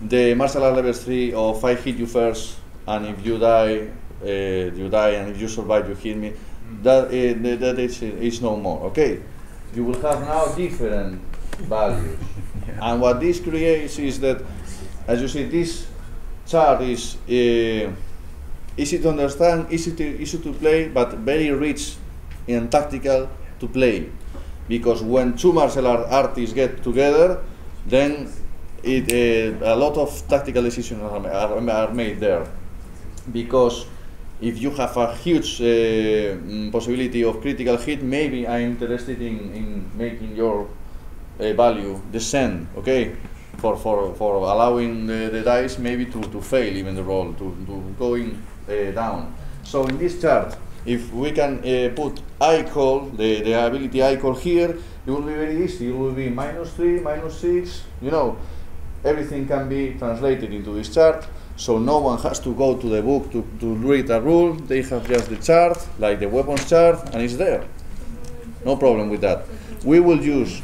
the martial arts level 3 of if I hit you first, and if you die, you die, and if you survive, you hit me. That is no more, okay? You will have now different values. And what this creates is that, as you see, this chart is easy to understand, easy to play, but very rich and tactical to play. Because when 2 martial artists get together, then a lot of tactical decisions are made there. Because if you have a huge possibility of critical hit, maybe I'm interested in making your value descend, okay? For allowing the dice maybe to fail even the roll, to going down. So in this chart, if we can put I-call, the ability I-call here, it will be very easy. It will be -3, -6, you know, everything can be translated into this chart. So no one has to go to the book to read a rule. They have just the chart, like the weapons chart, and it's there. No problem with that. We will use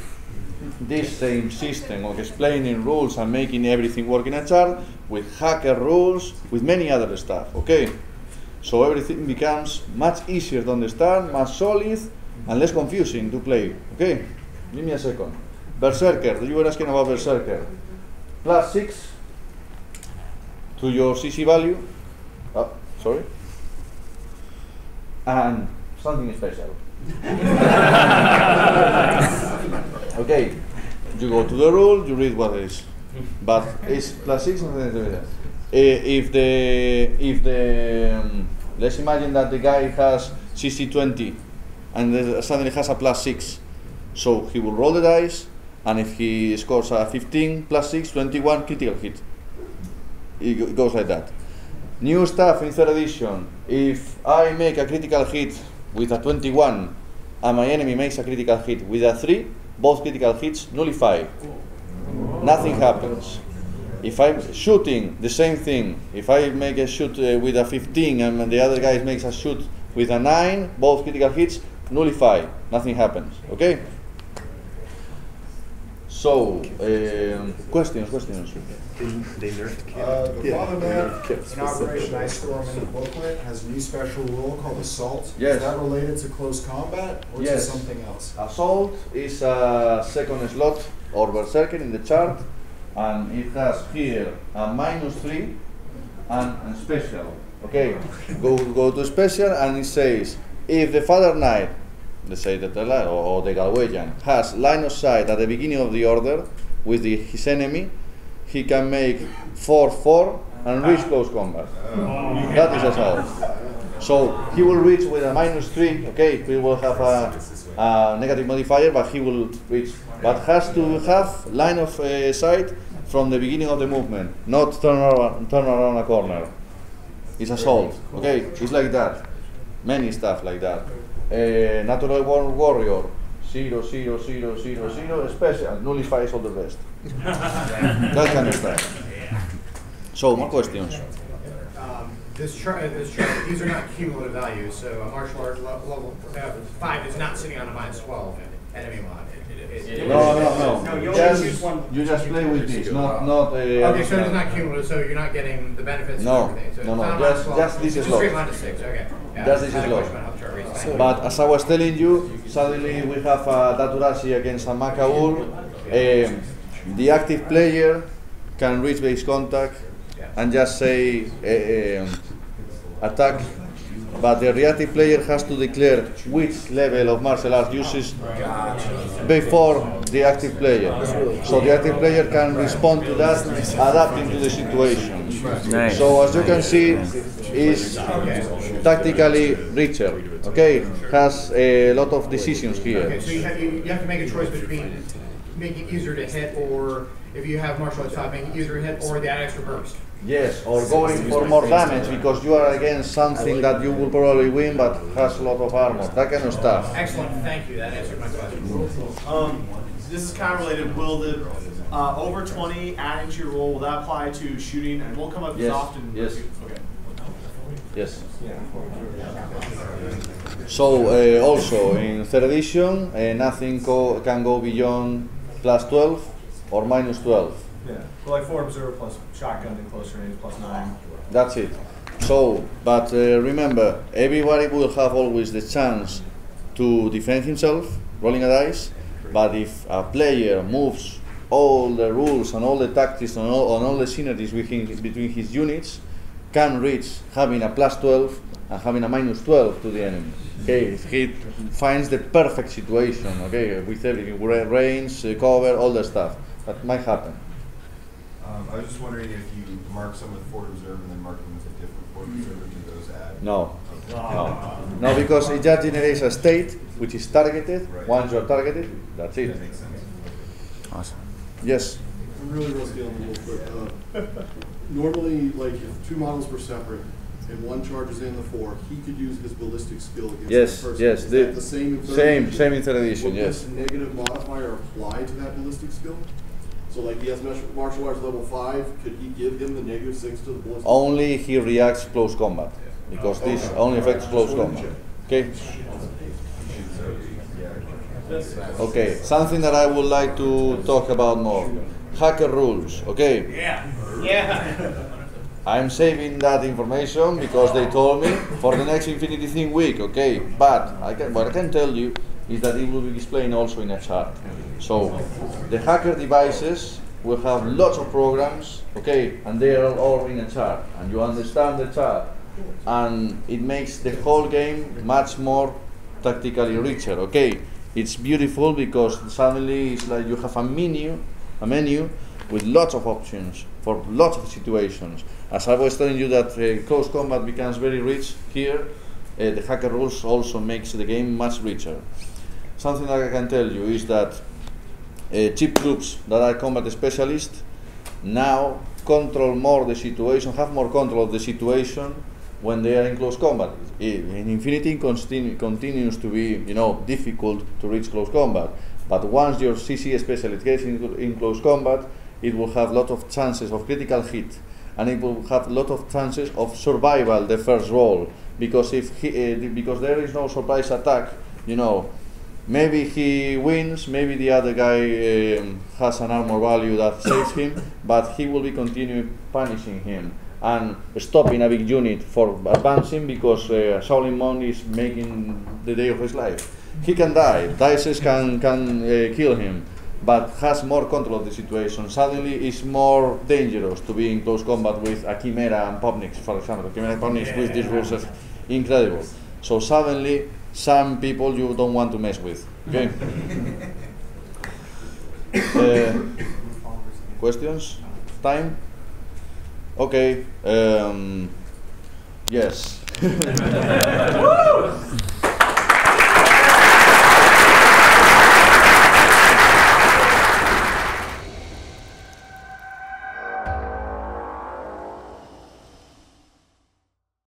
this same system of explaining rules and making everything work in a chart with hacker rules, with many other stuff, okay? So everything becomes much easier to understand, much solid, and less confusing to play. Okay? Give me a second. Berserker, you were asking about Berserker. +6 to your CC value. Oh, sorry. And something special. Okay, you go to the rule, you read what it is. But it's +6 and if the let's imagine that the guy has CC 20 and then suddenly has a +6, so he will roll the dice, and if he scores a 15 +6, 21 critical hit. It goes like that. New stuff in 3rd edition. If I make a critical hit with a 21 and my enemy makes a critical hit with a 3, both critical hits nullify. Nothing happens. If I'm shooting, the same thing. If I make a shoot with a 15 and the other guy makes a shoot with a 9, both critical hits nullify. Nothing happens. Okay? So, questions? They nerfed The Fatherland in Operation Ice Storm in the booklet has a new special rule called Assault. Yes. Is that related to close combat or to something else? Assault is a second slot or Berserker in the chart, and it has here a -3 and special. Okay, go to special, and it says if the Father Knight, let's say the Telar or the Galwegian, has line of sight at the beginning of the order with his enemy, he can make 4/4 and reach close combat. That is assault. So he will reach with a -3. Okay, he will have a negative modifier, but he will reach. But has to have line of sight from the beginning of the movement, not turn around a corner. It's assault. Okay, it's like that. Many stuff like that. Natural Born Warrior, 0/0/0/0/0 special, nullifies all the rest. That kind of stuff. So, more questions? This chart, these are not cumulative values, so a martial art level 5 is not sitting on a -12 enemy mod. No. You just play with this, not. Okay, so it's not cumulative, so you're not getting the benefits of everything. So no. Just this is low. Straight line to 6. Okay. Yeah, just this is low. But as I was telling you, suddenly we have a Daturashi against a Makaul. The active player can reach base contact and just say attack, but the reactive player has to declare which level of martial art uses before the active player. So the active player can respond to that, adapting to the situation. Nice. So as you can see, is tactically richer. Okay, has a lot of decisions here. Okay, so you have to make a choice between making it easier to hit, or if you have martial arts 5, making it easier to hit, or the add extra burst. Yes, or going for more damage because you are against something that you will probably win but has a lot of armor, that kind of stuff. Excellent, thank you, that answered my question. This is kind of related. Will the over 20 adding to your roll, will that apply to shooting, and will come up as often? Yes. Okay. Yes. So also in 3rd edition, nothing can go beyond +12 or -12. Yeah, well, like 4 observer plus shotgun and close range +9. That's it. So, but remember, everybody will have always the chance to defend himself, rolling a dice. But if a player moves all the rules and all the tactics and all the synergies between his units, can reach having a +12 and having a -12 to the enemy. Okay, if he finds the perfect situation, okay, with everything, range, cover, all the stuff, that might happen. I was just wondering if you mark some with Fort Reserve and then mark them with a different Fort Reserve, do those add? No, because it just generates a state which is targeted. Right. Once you're targeted, that's it. That makes sense. Awesome. Yes. I'm really rusty on the rules, but normally, like if 2 models were separate and one charges in the 4, he could use his ballistic skill against that person. Yes, Is that the same in 3rd edition? Same in 3rd edition, Would yes. this negative modifier apply to that ballistic skill? So like he has martial arts level 5, could he give him the -6 to the ballistic? Only he reacts close combat, because this only affects close combat. Okay. Okay. Something that I would like to talk about more: hacker rules. Okay. Yeah. I'm saving that information because they told me for the next Infinity Thing week, okay? But what I can tell you is that it will be explained also in a chart. So the hacker devices will have lots of programs, okay, and they are all in a chart, and you understand the chart, and it makes the whole game much more tactically richer, okay? It's beautiful because suddenly it's like you have a menu with lots of options for lots of situations. As I was telling you that close combat becomes very rich here, the hacker rules also makes the game much richer. Something that I can tell you is that cheap troops that are combat specialists now control more the situation, have more control of the situation when they are in close combat. In Infinity continues to be, difficult to reach close combat, but once your CC specialist gets in close combat, it will have a lot of chances of critical hit, and it will have a lot of chances of survival the first roll, because because there is no surprise attack, maybe he wins, maybe the other guy has an armor value that saves him, but he will be continuing punishing him and stopping a big unit for advancing because Shaolin Monk is making the day of his life. He can die, dices can kill him, but has more control of the situation. Suddenly it's more dangerous to be in close combat with a Chimera and Popnix, for example. Chimera and Popnix with these rules is incredible. So suddenly some people you don't want to mess with, okay? Questions? Time? Okay, yes.